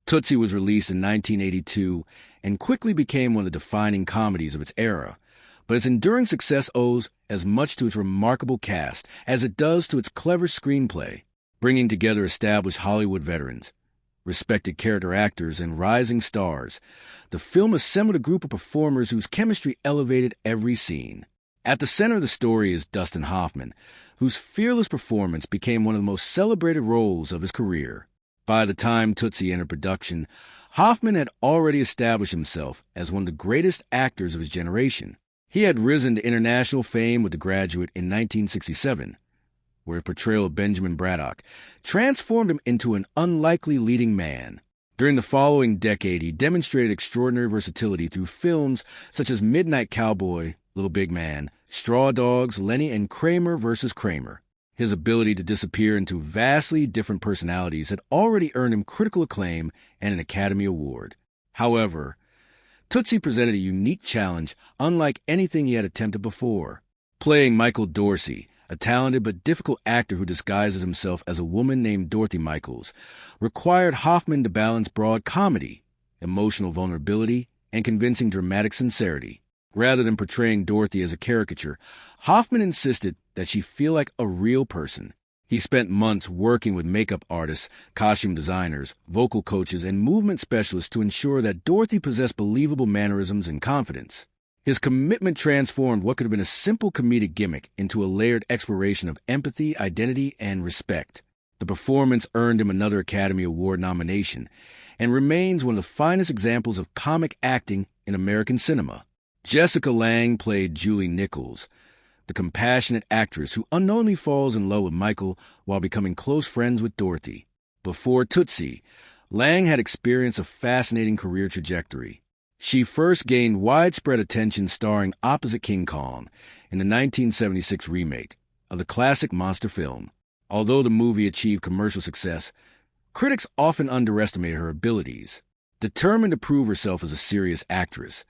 Tootsie was released in 1982 and quickly became one of the defining comedies of its era, but its enduring success owes as much to its remarkable cast as it does to its clever screenplay, bringing together established Hollywood veterans, respected character actors, and rising stars. The film assembled a group of performers whose chemistry elevated every scene. At the center of the story is Dustin Hoffman, whose fearless performance became one of the most celebrated roles of his career. By the time Tootsie entered production, Hoffman had already established himself as one of the greatest actors of his generation. He had risen to international fame with The Graduate in 1967, where his portrayal of Benjamin Braddock transformed him into an unlikely leading man. During the following decade, he demonstrated extraordinary versatility through films such as Midnight Cowboy, Little Big Man, Straw Dogs, Lenny, and Kramer vs. Kramer. His ability to disappear into vastly different personalities had already earned him critical acclaim and an Academy Award. However, Tootsie presented a unique challenge unlike anything he had attempted before. Playing Michael Dorsey, a talented but difficult actor who disguises himself as a woman named Dorothy Michaels, required Hoffman to balance broad comedy, emotional vulnerability, and convincing dramatic sincerity. Rather than portraying Dorothy as a caricature, Hoffman insisted that she feel like a real person. He spent months working with makeup artists, costume designers, vocal coaches, and movement specialists to ensure that Dorothy possessed believable mannerisms and confidence. His commitment transformed what could have been a simple comedic gimmick into a layered exploration of empathy, identity, and respect. The performance earned him another Academy Award nomination and remains one of the finest examples of comic acting in American cinema. Jessica Lange played Julie Nichols, the compassionate actress who unknowingly falls in love with Michael while becoming close friends with Dorothy. Before Tootsie, Lange had experienced a fascinating career trajectory. She first gained widespread attention starring opposite King Kong in the 1976 remake of the classic monster film. Although the movie achieved commercial success, critics often underestimated her abilities. Determined to prove herself as a serious actress,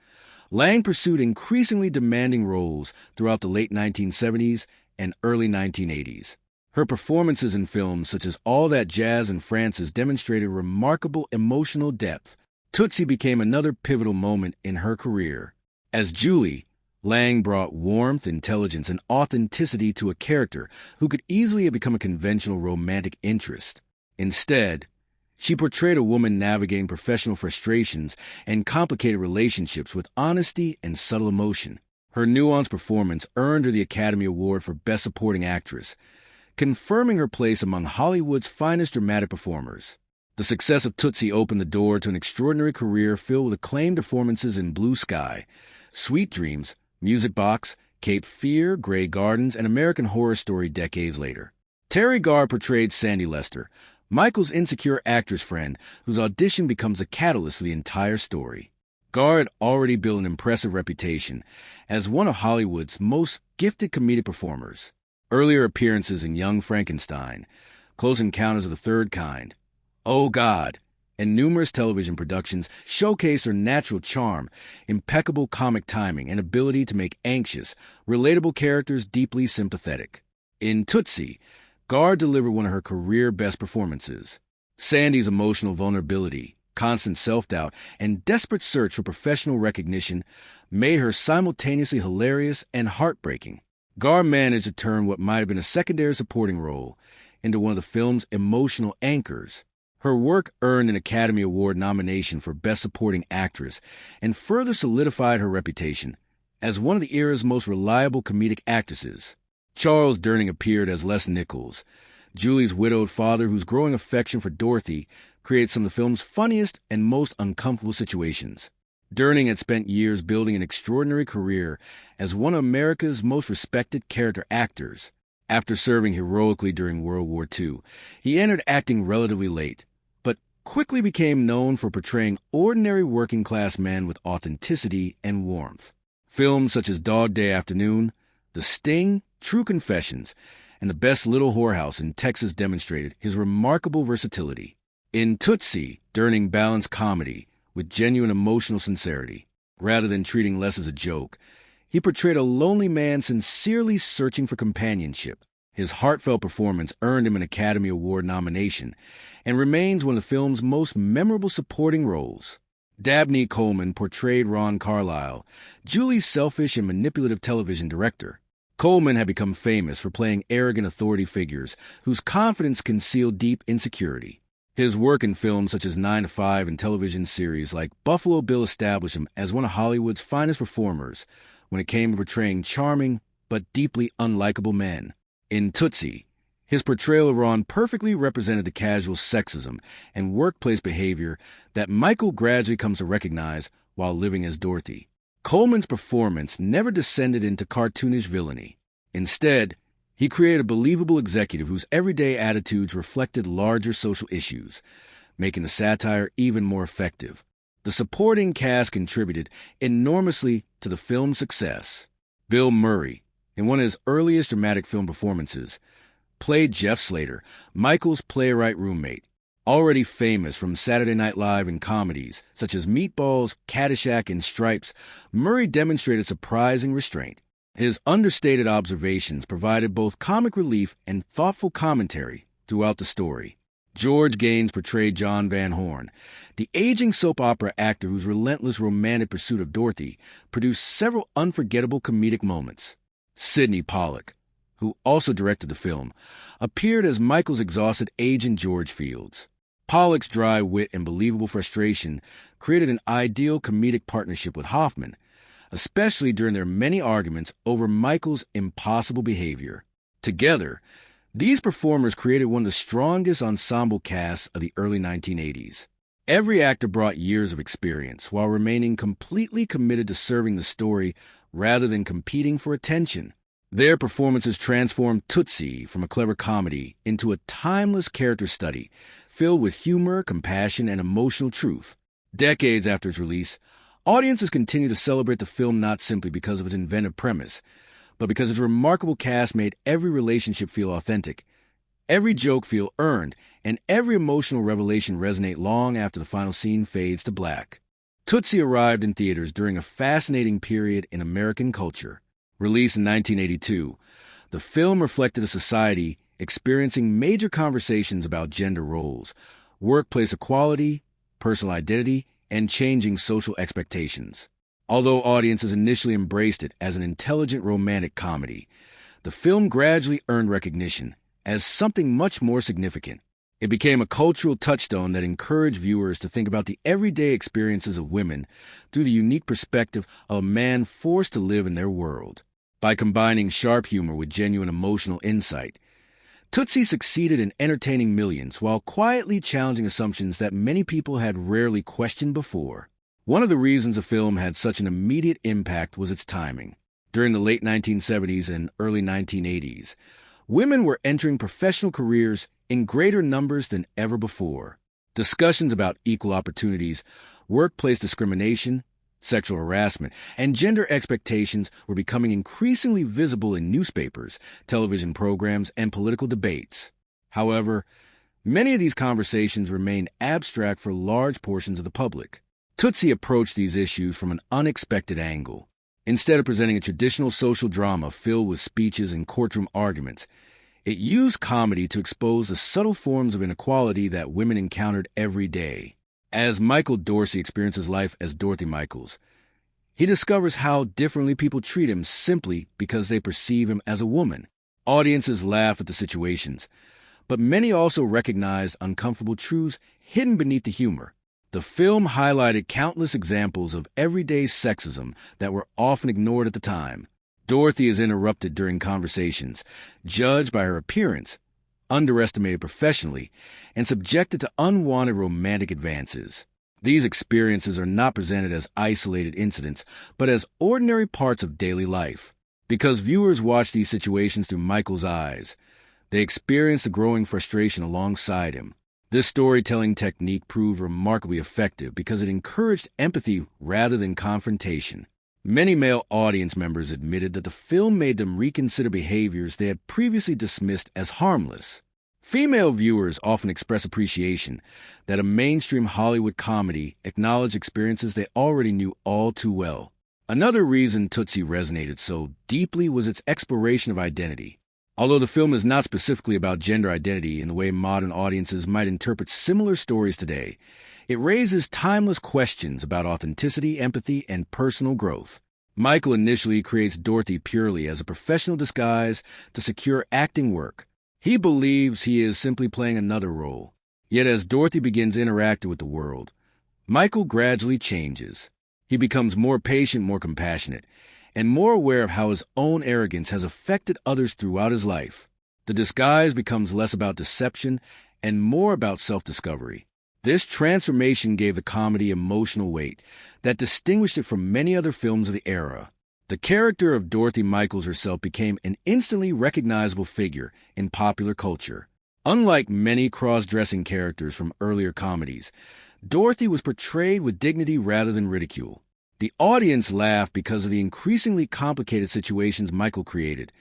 Lange pursued increasingly demanding roles throughout the late 1970s and early 1980s. Her performances in films such as All That Jazz and Frances demonstrated remarkable emotional depth. Tootsie became another pivotal moment in her career. As Julie, Lange brought warmth, intelligence, and authenticity to a character who could easily have become a conventional romantic interest. Instead, she portrayed a woman navigating professional frustrations and complicated relationships with honesty and subtle emotion. Her nuanced performance earned her the Academy Award for Best Supporting Actress, confirming her place among Hollywood's finest dramatic performers. The success of Tootsie opened the door to an extraordinary career filled with acclaimed performances in Blue Sky, Sweet Dreams, Music Box, Cape Fear, Grey Gardens, and American Horror Story decades later. Teri Garr portrayed Sandy Lester, Michael's insecure actress friend, whose audition becomes a catalyst for the entire story. Garr had already built an impressive reputation as one of Hollywood's most gifted comedic performers. Earlier appearances in Young Frankenstein, Close Encounters of the Third Kind, Oh God, and numerous television productions showcased her natural charm, impeccable comic timing, and ability to make anxious, relatable characters deeply sympathetic. In Tootsie, Garr delivered one of her career best performances. Sandy's emotional vulnerability, constant self-doubt, and desperate search for professional recognition made her simultaneously hilarious and heartbreaking. Garr managed to turn what might have been a secondary supporting role into one of the film's emotional anchors. Her work earned an Academy Award nomination for Best Supporting Actress and further solidified her reputation as one of the era's most reliable comedic actresses. Charles Durning appeared as Les Nichols, Julie's widowed father whose growing affection for Dorothy created some of the film's funniest and most uncomfortable situations. Durning had spent years building an extraordinary career as one of America's most respected character actors. After serving heroically during World War II, he entered acting relatively late, but quickly became known for portraying ordinary working-class men with authenticity and warmth. Films such as Dog Day Afternoon, The Sting, True Confessions, and The Best Little Whorehouse in Texas demonstrated his remarkable versatility. In Tootsie, Durning balanced comedy with genuine emotional sincerity. Rather than treating Les as a joke, he portrayed a lonely man sincerely searching for companionship. His heartfelt performance earned him an Academy Award nomination and remains one of the film's most memorable supporting roles. Dabney Coleman portrayed Ron Carlyle, Julie's selfish and manipulative television director. Coleman had become famous for playing arrogant authority figures whose confidence concealed deep insecurity. His work in films such as 9 to 5 and television series like Buffalo Bill established him as one of Hollywood's finest performers when it came to portraying charming but deeply unlikable men. In Tootsie, his portrayal of Ron perfectly represented the casual sexism and workplace behavior that Michael gradually comes to recognize while living as Dorothy. Coleman's performance never descended into cartoonish villainy. Instead, he created a believable executive whose everyday attitudes reflected larger social issues, making the satire even more effective. The supporting cast contributed enormously to the film's success. Bill Murray, in one of his earliest dramatic film performances, played Jeff Slater, Michael's playwright roommate. Already famous from Saturday Night Live and comedies such as Meatballs, Caddyshack, and Stripes, Murray demonstrated surprising restraint. His understated observations provided both comic relief and thoughtful commentary throughout the story. George Gaines portrayed John Van Horn, the aging soap opera actor whose relentless romantic pursuit of Dorothy produced several unforgettable comedic moments. Sydney Pollack, who also directed the film, appeared as Michael's exhausted agent George Fields. Pollack's dry wit and believable frustration created an ideal comedic partnership with Hoffman, especially during their many arguments over Michael's impossible behavior. Together, these performers created one of the strongest ensemble casts of the early 1980s. Every actor brought years of experience while remaining completely committed to serving the story rather than competing for attention. Their performances transformed Tootsie from a clever comedy into a timeless character study filled with humor, compassion, and emotional truth. Decades after its release, audiences continue to celebrate the film not simply because of its inventive premise, but because its remarkable cast made every relationship feel authentic, every joke feel earned, and every emotional revelation resonate long after the final scene fades to black. Tootsie arrived in theaters during a fascinating period in American culture. Released in 1982, the film reflected a society experiencing major conversations about gender roles, workplace equality, personal identity, and changing social expectations. Although audiences initially embraced it as an intelligent romantic comedy, the film gradually earned recognition as something much more significant. It became a cultural touchstone that encouraged viewers to think about the everyday experiences of women through the unique perspective of a man forced to live in their world. By combining sharp humor with genuine emotional insight, Tootsie succeeded in entertaining millions while quietly challenging assumptions that many people had rarely questioned before. One of the reasons the film had such an immediate impact was its timing. During the late 1970s and early 1980s, women were entering professional careers in greater numbers than ever before. Discussions about equal opportunities, workplace discrimination, sexual harassment, and gender expectations were becoming increasingly visible in newspapers, television programs, and political debates. However, many of these conversations remained abstract for large portions of the public. Tootsie approached these issues from an unexpected angle. Instead of presenting a traditional social drama filled with speeches and courtroom arguments, it used comedy to expose the subtle forms of inequality that women encountered every day. As Michael Dorsey experiences life as Dorothy Michaels, he discovers how differently people treat him simply because they perceive him as a woman. Audiences laugh at the situations, but many also recognize uncomfortable truths hidden beneath the humor. The film highlighted countless examples of everyday sexism that were often ignored at the time. Dorothy is interrupted during conversations, judged by her appearance, underestimated professionally, and subjected to unwanted romantic advances. These experiences are not presented as isolated incidents, but as ordinary parts of daily life. Because viewers watch these situations through Michael's eyes, they experience the growing frustration alongside him. This storytelling technique proved remarkably effective because it encouraged empathy rather than confrontation. Many male audience members admitted that the film made them reconsider behaviors they had previously dismissed as harmless. Female viewers often express appreciation that a mainstream Hollywood comedy acknowledged experiences they already knew all too well. Another reason Tootsie resonated so deeply was its exploration of identity. Although the film is not specifically about gender identity in the way modern audiences might interpret similar stories today, it raises timeless questions about authenticity, empathy, and personal growth. Michael initially creates Dorothy purely as a professional disguise to secure acting work. He believes he is simply playing another role. Yet as Dorothy begins interacting with the world, Michael gradually changes. He becomes more patient, more compassionate, and more aware of how his own arrogance has affected others throughout his life. The disguise becomes less about deception and more about self-discovery. This transformation gave the comedy emotional weight that distinguished it from many other films of the era. The character of Dorothy Michaels herself became an instantly recognizable figure in popular culture. Unlike many cross-dressing characters from earlier comedies, Dorothy was portrayed with dignity rather than ridicule. The audience laughed because of the increasingly complicated situations Michael created,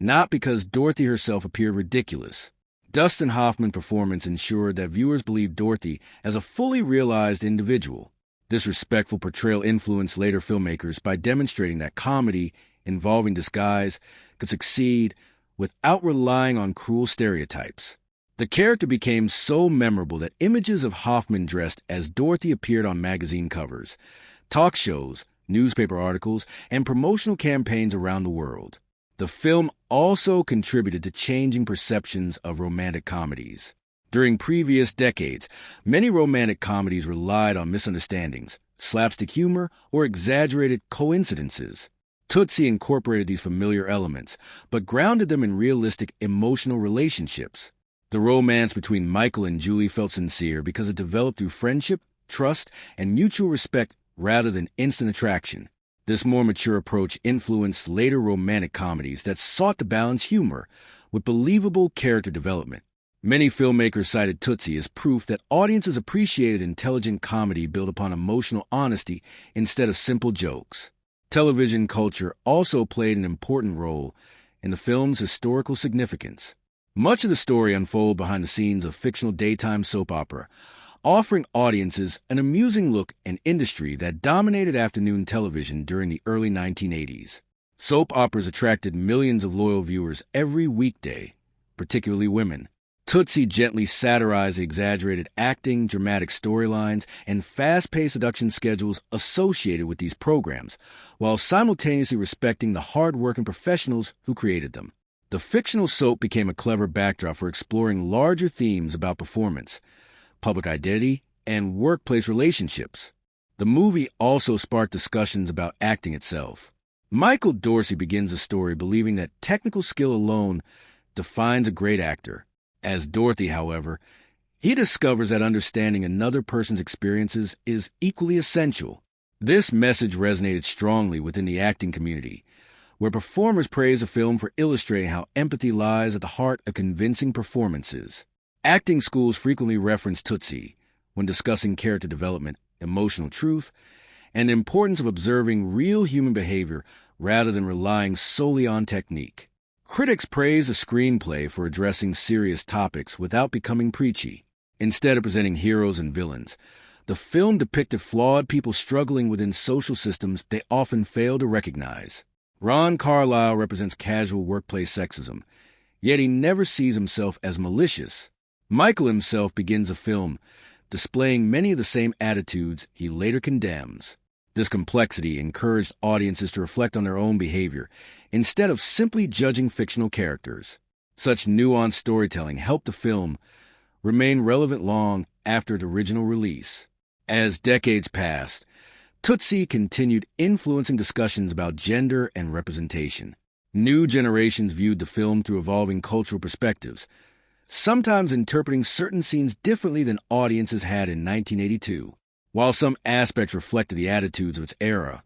not because Dorothy herself appeared ridiculous. Dustin Hoffman's performance ensured that viewers believed Dorothy as a fully realized individual. This respectful portrayal influenced later filmmakers by demonstrating that comedy involving disguise could succeed without relying on cruel stereotypes. The character became so memorable that images of Hoffman dressed as Dorothy appeared on magazine covers, talk shows, newspaper articles, and promotional campaigns around the world. The film also contributed to changing perceptions of romantic comedies. During previous decades, many romantic comedies relied on misunderstandings, slapstick humor, or exaggerated coincidences. Tootsie incorporated these familiar elements, but grounded them in realistic emotional relationships. The romance between Michael and Julie felt sincere because it developed through friendship, trust, and mutual respect rather than instant attraction. This more mature approach influenced later romantic comedies that sought to balance humor with believable character development. Many filmmakers cited Tootsie as proof that audiences appreciated intelligent comedy built upon emotional honesty instead of simple jokes. Television culture also played an important role in the film's historical significance. Much of the story unfolded behind the scenes of fictional daytime soap opera, offering audiences an amusing look at an industry that dominated afternoon television during the early 1980s. Soap operas attracted millions of loyal viewers every weekday, particularly women. Tootsie gently satirized the exaggerated acting, dramatic storylines, and fast-paced production schedules associated with these programs, while simultaneously respecting the hard-working professionals who created them. The fictional soap became a clever backdrop for exploring larger themes about performance, public identity, and workplace relationships. The movie also sparked discussions about acting itself. Michael Dorsey begins the story believing that technical skill alone defines a great actor. As Dorothy, however, he discovers that understanding another person's experiences is equally essential. This message resonated strongly within the acting community, where performers praise a film for illustrating how empathy lies at the heart of convincing performances. Acting schools frequently reference Tootsie when discussing character development, emotional truth, and the importance of observing real human behavior rather than relying solely on technique. Critics praise the screenplay for addressing serious topics without becoming preachy. Instead of presenting heroes and villains, the film depicted flawed people struggling within social systems they often fail to recognize. Ron Carlyle represents casual workplace sexism, yet he never sees himself as malicious. Michael himself begins the film displaying many of the same attitudes he later condemns. This complexity encouraged audiences to reflect on their own behavior instead of simply judging fictional characters. Such nuanced storytelling helped the film remain relevant long after its original release. As decades passed, Tootsie continued influencing discussions about gender and representation. New generations viewed the film through evolving cultural perspectives, sometimes interpreting certain scenes differently than audiences had in 1982. While some aspects reflected the attitudes of its era,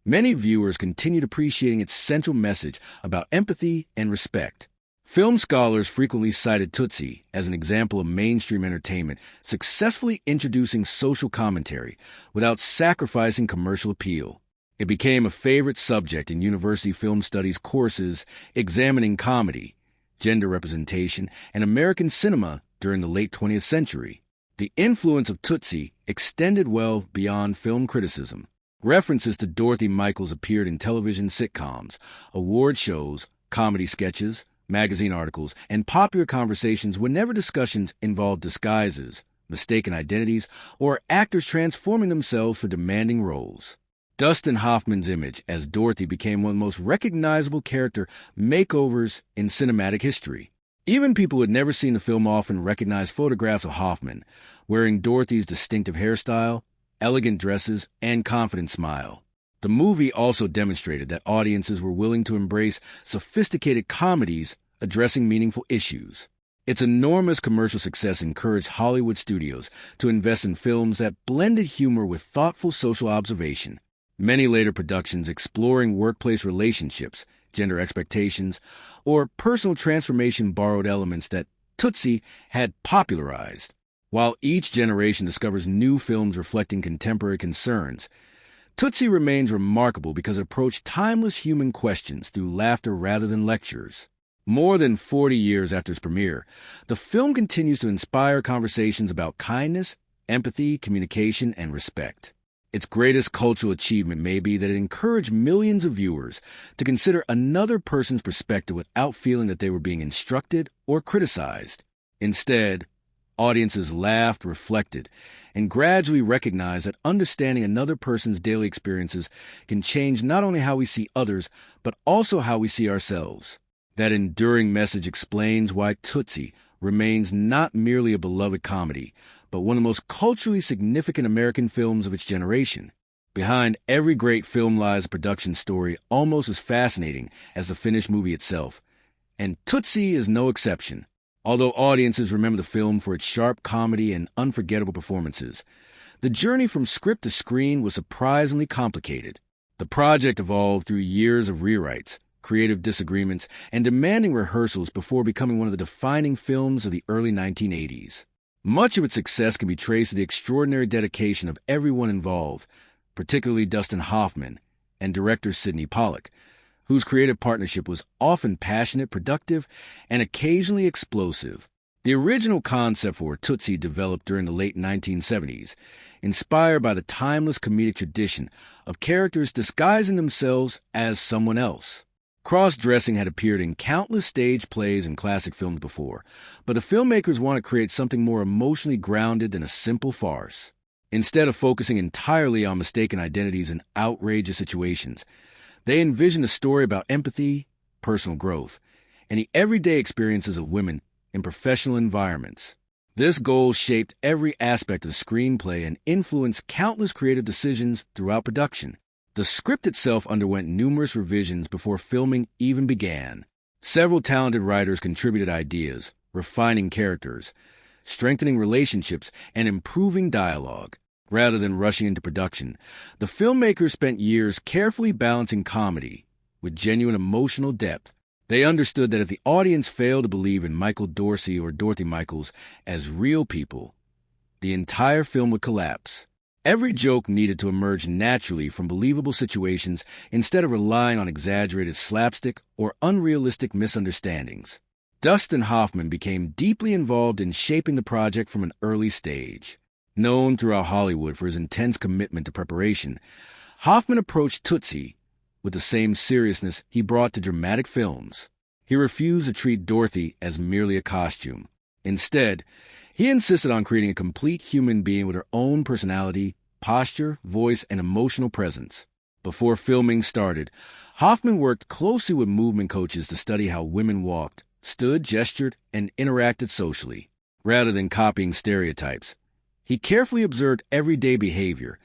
many viewers continued appreciating its central message about empathy and respect. Film scholars frequently cited Tootsie as an example of mainstream entertainment successfully introducing social commentary without sacrificing commercial appeal. It became a favorite subject in university film studies courses examining comedy, gender representation, and American cinema during the late 20th century. The influence of Tootsie extended well beyond film criticism. References to Dorothy Michaels appeared in television sitcoms, award shows, comedy sketches, magazine articles, and popular conversations whenever discussions involved disguises, mistaken identities, or actors transforming themselves for demanding roles. Dustin Hoffman's image as Dorothy became one of the most recognizable character makeovers in cinematic history. Even people who had never seen the film often recognized photographs of Hoffman, wearing Dorothy's distinctive hairstyle, elegant dresses, and confident smile. The movie also demonstrated that audiences were willing to embrace sophisticated comedies addressing meaningful issues. Its enormous commercial success encouraged Hollywood studios to invest in films that blended humor with thoughtful social observation. Many later productions exploring workplace relationships, gender expectations, or personal transformation borrowed elements that Tootsie had popularized. While each generation discovers new films reflecting contemporary concerns, Tootsie remains remarkable because it approached timeless human questions through laughter rather than lectures. More than 40 years after its premiere, the film continues to inspire conversations about kindness, empathy, communication, and respect. Its greatest cultural achievement may be that it encouraged millions of viewers to consider another person's perspective without feeling that they were being instructed or criticized. Instead, audiences laughed, reflected, and gradually recognized that understanding another person's daily experiences can change not only how we see others, but also how we see ourselves. That enduring message explains why Tootsie remains not merely a beloved comedy, but one of the most culturally significant American films of its generation. Behind every great film lies a production story almost as fascinating as the finished movie itself, and Tootsie is no exception. Although audiences remember the film for its sharp comedy and unforgettable performances, the journey from script to screen was surprisingly complicated. The project evolved through years of rewrites, creative disagreements, and demanding rehearsals before becoming one of the defining films of the early 1980s. Much of its success can be traced to the extraordinary dedication of everyone involved, particularly Dustin Hoffman and director Sydney Pollack, whose creative partnership was often passionate, productive, and occasionally explosive. The original concept for Tootsie developed during the late 1970s, inspired by the timeless comedic tradition of characters disguising themselves as someone else. Cross-dressing had appeared in countless stage plays and classic films before, but the filmmakers wanted to create something more emotionally grounded than a simple farce. Instead of focusing entirely on mistaken identities and outrageous situations, they envisioned a story about empathy, personal growth, and the everyday experiences of women in professional environments. This goal shaped every aspect of the screenplay and influenced countless creative decisions throughout production. The script itself underwent numerous revisions before filming even began. Several talented writers contributed ideas, refining characters, strengthening relationships, and improving dialogue. Rather than rushing into production, the filmmakers spent years carefully balancing comedy with genuine emotional depth. They understood that if the audience failed to believe in Michael Dorsey or Dorothy Michaels as real people, the entire film would collapse. Every joke needed to emerge naturally from believable situations instead of relying on exaggerated slapstick or unrealistic misunderstandings. Dustin Hoffman became deeply involved in shaping the project from an early stage. Known throughout Hollywood for his intense commitment to preparation, Hoffman approached Tootsie with the same seriousness he brought to dramatic films. He refused to treat Dorothy as merely a costume. Instead, he insisted on creating a complete human being with her own personality, posture, voice, and emotional presence. Before filming started, Hoffman worked closely with movement coaches to study how women walked, stood, gestured, and interacted socially. Rather than copying stereotypes, he carefully observed everyday behavior,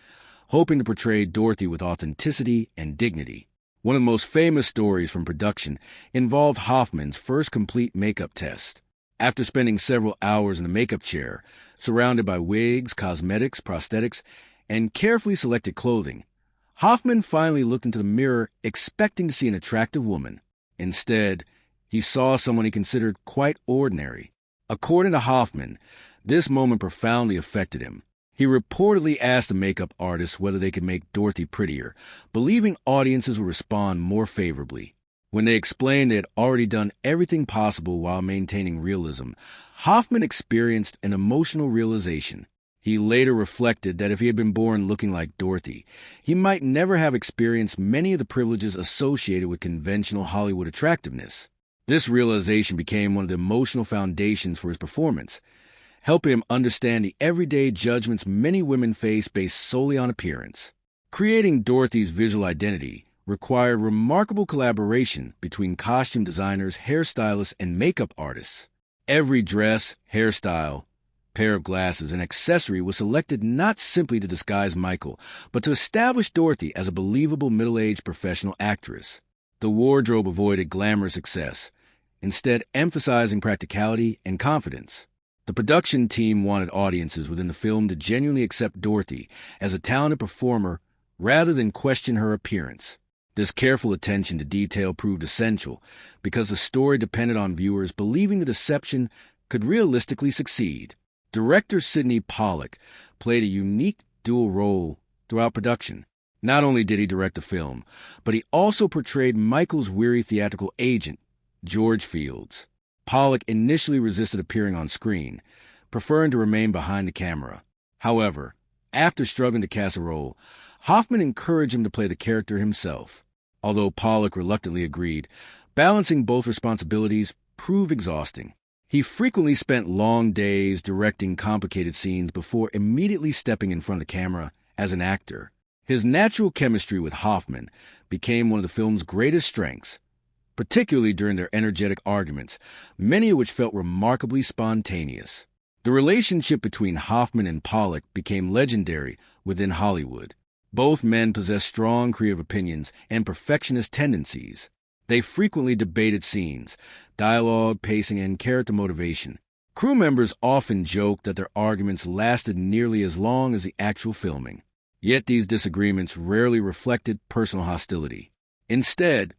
hoping to portray Dorothy with authenticity and dignity. One of the most famous stories from production involved Hoffman's first complete makeup test. After spending several hours in the makeup chair, surrounded by wigs, cosmetics, prosthetics, and carefully selected clothing, Hoffman finally looked into the mirror expecting to see an attractive woman. Instead, he saw someone he considered quite ordinary. According to Hoffman, this moment profoundly affected him. He reportedly asked the makeup artist whether they could make Dorothy prettier, believing audiences would respond more favorably. When they explained they had already done everything possible while maintaining realism, Hoffman experienced an emotional realization. He later reflected that if he had been born looking like Dorothy, he might never have experienced many of the privileges associated with conventional Hollywood attractiveness. This realization became one of the emotional foundations for his performance, helping him understand the everyday judgments many women face based solely on appearance. Creating Dorothy's visual identity required remarkable collaboration between costume designers, hairstylists, and makeup artists. Every dress, hairstyle, pair of glasses, and accessory was selected not simply to disguise Michael, but to establish Dorothy as a believable middle-aged professional actress. The wardrobe avoided glamorous excess, instead emphasizing practicality and confidence. The production team wanted audiences within the film to genuinely accept Dorothy as a talented performer rather than question her appearance. This careful attention to detail proved essential because the story depended on viewers believing the deception could realistically succeed. Director Sydney Pollack played a unique dual role throughout production. Not only did he direct the film, but he also portrayed Michael's weary theatrical agent, George Fields. Pollack initially resisted appearing on screen, preferring to remain behind the camera. However, after struggling to cast a role, Hoffman encouraged him to play the character himself. Although Pollack reluctantly agreed, balancing both responsibilities proved exhausting. He frequently spent long days directing complicated scenes before immediately stepping in front of the camera as an actor. His natural chemistry with Hoffman became one of the film's greatest strengths, particularly during their energetic arguments, many of which felt remarkably spontaneous. The relationship between Hoffman and Pollack became legendary within Hollywood. Both men possessed strong creative opinions and perfectionist tendencies. They frequently debated scenes, dialogue, pacing, and character motivation. Crew members often joked that their arguments lasted nearly as long as the actual filming. Yet these disagreements rarely reflected personal hostility. Instead,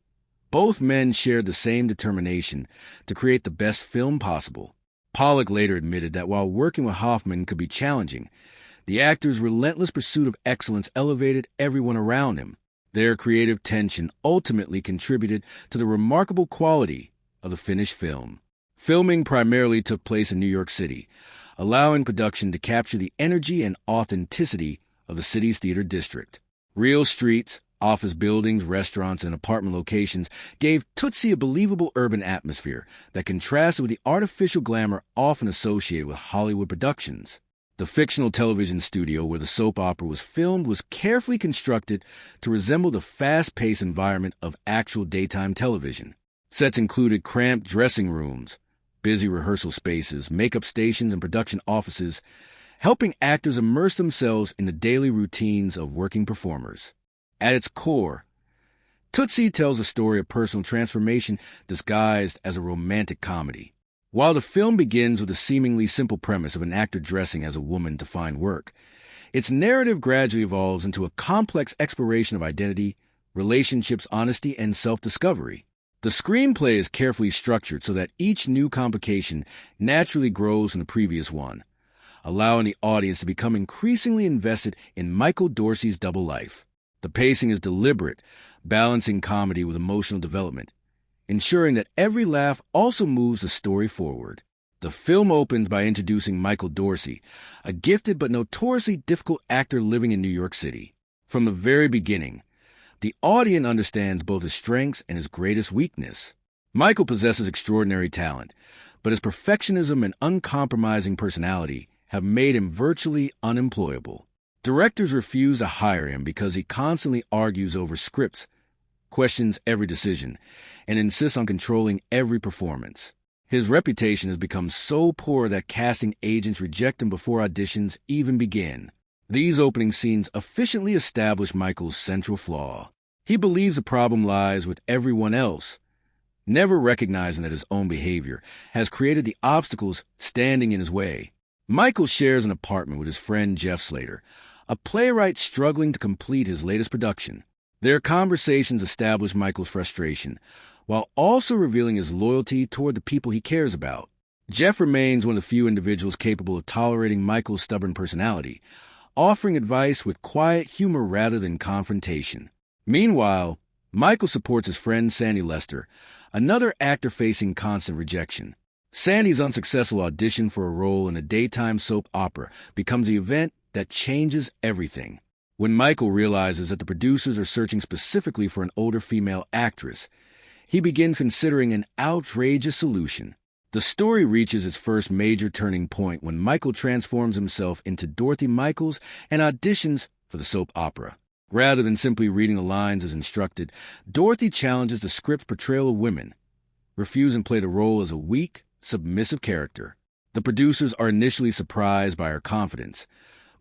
both men shared the same determination to create the best film possible. Pollack later admitted that while working with Hoffman could be challenging, the actor's relentless pursuit of excellence elevated everyone around him. Their creative tension ultimately contributed to the remarkable quality of the finished film. Filming primarily took place in New York City, allowing production to capture the energy and authenticity of the city's theater district. Real streets, office buildings, restaurants, and apartment locations gave Tootsie a believable urban atmosphere that contrasted with the artificial glamour often associated with Hollywood productions. The fictional television studio where the soap opera was filmed was carefully constructed to resemble the fast-paced environment of actual daytime television. Sets included cramped dressing rooms, busy rehearsal spaces, makeup stations, and production offices, helping actors immerse themselves in the daily routines of working performers. At its core, Tootsie tells a story of personal transformation disguised as a romantic comedy. While the film begins with a seemingly simple premise of an actor dressing as a woman to find work, its narrative gradually evolves into a complex exploration of identity, relationships, honesty, and self-discovery. The screenplay is carefully structured so that each new complication naturally grows from the previous one, allowing the audience to become increasingly invested in Michael Dorsey's double life. The pacing is deliberate, balancing comedy with emotional development, ensuring that every laugh also moves the story forward. The film opens by introducing Michael Dorsey, a gifted but notoriously difficult actor living in New York City. From the very beginning, the audience understands both his strengths and his greatest weakness. Michael possesses extraordinary talent, but his perfectionism and uncompromising personality have made him virtually unemployable. Directors refuse to hire him because he constantly argues over scripts, questions every decision, and insists on controlling every performance. His reputation has become so poor that casting agents reject him before auditions even begin. These opening scenes efficiently establish Michael's central flaw. He believes the problem lies with everyone else, never recognizing that his own behavior has created the obstacles standing in his way. Michael shares an apartment with his friend Jeff Slater, a playwright struggling to complete his latest production. Their conversations establish Michael's frustration, while also revealing his loyalty toward the people he cares about. Jeff remains one of the few individuals capable of tolerating Michael's stubborn personality, offering advice with quiet humor rather than confrontation. Meanwhile, Michael supports his friend Sandy Lester, another actor facing constant rejection. Sandy's unsuccessful audition for a role in a daytime soap opera becomes the event that changes everything. When Michael realizes that the producers are searching specifically for an older female actress, he begins considering an outrageous solution. The story reaches its first major turning point when Michael transforms himself into Dorothy Michaels and auditions for the soap opera. Rather than simply reading the lines as instructed, Dorothy challenges the script's portrayal of women, refusing to play the role as a weak, submissive character. The producers are initially surprised by her confidence,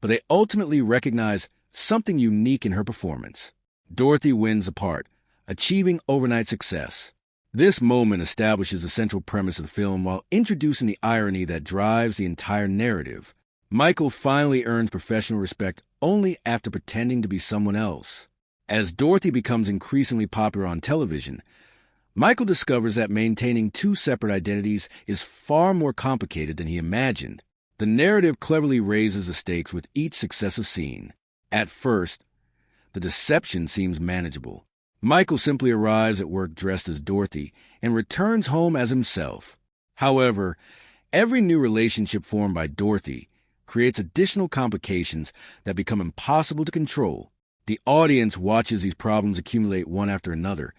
but they ultimately recognize something unique in her performance. Dorothy wins the part, achieving overnight success. This moment establishes the central premise of the film while introducing the irony that drives the entire narrative. Michael finally earns professional respect only after pretending to be someone else. As Dorothy becomes increasingly popular on television, Michael discovers that maintaining two separate identities is far more complicated than he imagined. The narrative cleverly raises the stakes with each successive scene. At first, the deception seems manageable. Michael simply arrives at work dressed as Dorothy and returns home as himself. However, every new relationship formed by Dorothy creates additional complications that become impossible to control. The audience watches these problems accumulate one after another,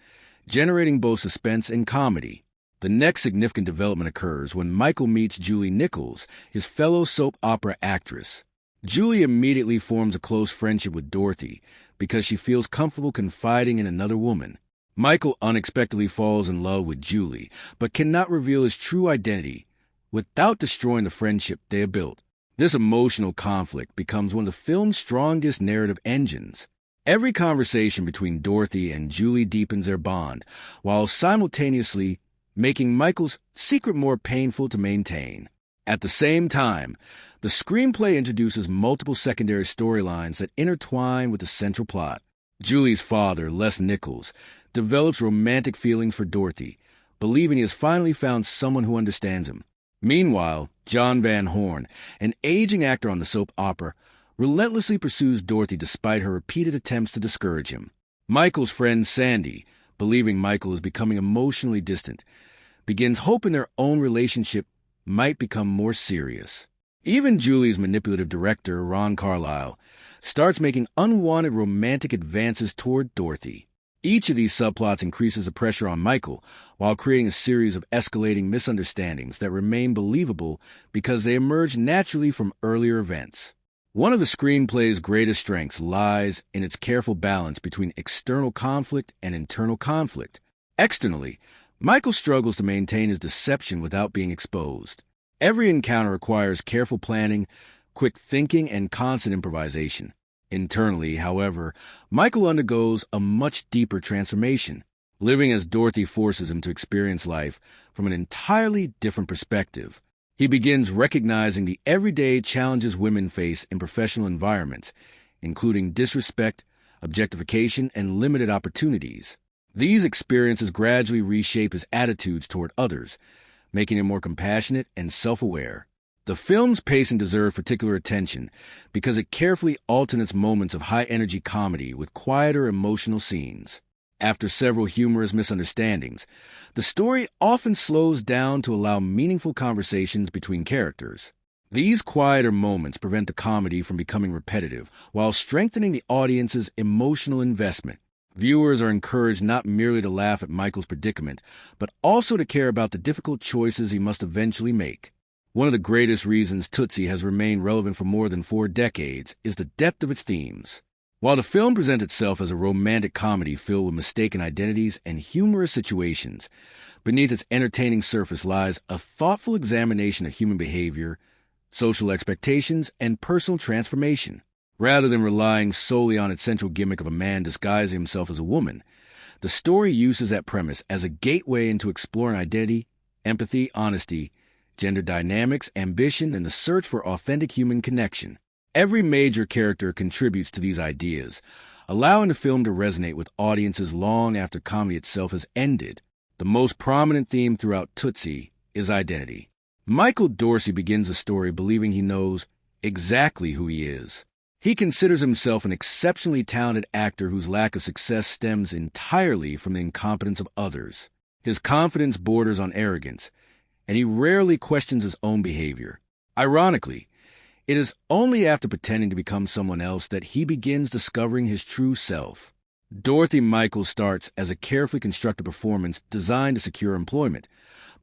generating both suspense and comedy. The next significant development occurs when Michael meets Julie Nichols, his fellow soap opera actress. Julie immediately forms a close friendship with Dorothy because she feels comfortable confiding in another woman. Michael unexpectedly falls in love with Julie, but cannot reveal his true identity without destroying the friendship they have built. This emotional conflict becomes one of the film's strongest narrative engines. Every conversation between Dorothy and Julie deepens their bond, while simultaneously making Michael's secret more painful to maintain. At the same time, the screenplay introduces multiple secondary storylines that intertwine with the central plot. Julie's father, Les Nichols, develops romantic feelings for Dorothy, believing he has finally found someone who understands him. Meanwhile, John Van Horn, an aging actor on the soap opera, relentlessly pursues Dorothy despite her repeated attempts to discourage him. Michael's friend Sandy, believing Michael is becoming emotionally distant, begins hoping their own relationship might become more serious. Even Julie's manipulative director, Ron Carlyle, starts making unwanted romantic advances toward Dorothy. Each of these subplots increases the pressure on Michael, while creating a series of escalating misunderstandings that remain believable because they emerge naturally from earlier events. One of the screenplay's greatest strengths lies in its careful balance between external conflict and internal conflict. Externally, Michael struggles to maintain his deception without being exposed. Every encounter requires careful planning, quick thinking, and constant improvisation. Internally, however, Michael undergoes a much deeper transformation. Living as Dorothy forces him to experience life from an entirely different perspective. He begins recognizing the everyday challenges women face in professional environments, including disrespect, objectification, and limited opportunities. These experiences gradually reshape his attitudes toward others, making him more compassionate and self-aware. The film's pacing deserves particular attention because it carefully alternates moments of high-energy comedy with quieter emotional scenes. After several humorous misunderstandings, the story often slows down to allow meaningful conversations between characters. These quieter moments prevent the comedy from becoming repetitive, while strengthening the audience's emotional investment. Viewers are encouraged not merely to laugh at Michael's predicament, but also to care about the difficult choices he must eventually make. One of the greatest reasons Tootsie has remained relevant for more than 4 decades is the depth of its themes. While the film presents itself as a romantic comedy filled with mistaken identities and humorous situations, beneath its entertaining surface lies a thoughtful examination of human behavior, social expectations, and personal transformation. Rather than relying solely on its central gimmick of a man disguising himself as a woman, the story uses that premise as a gateway into exploring identity, empathy, honesty, gender dynamics, ambition, and the search for authentic human connection. Every major character contributes to these ideas, allowing the film to resonate with audiences long after comedy itself has ended. The most prominent theme throughout Tootsie is identity. Michael Dorsey begins the story believing he knows exactly who he is. He considers himself an exceptionally talented actor whose lack of success stems entirely from the incompetence of others. His confidence borders on arrogance, and he rarely questions his own behavior. Ironically, it is only after pretending to become someone else that he begins discovering his true self. Dorothy Michaels starts as a carefully constructed performance designed to secure employment,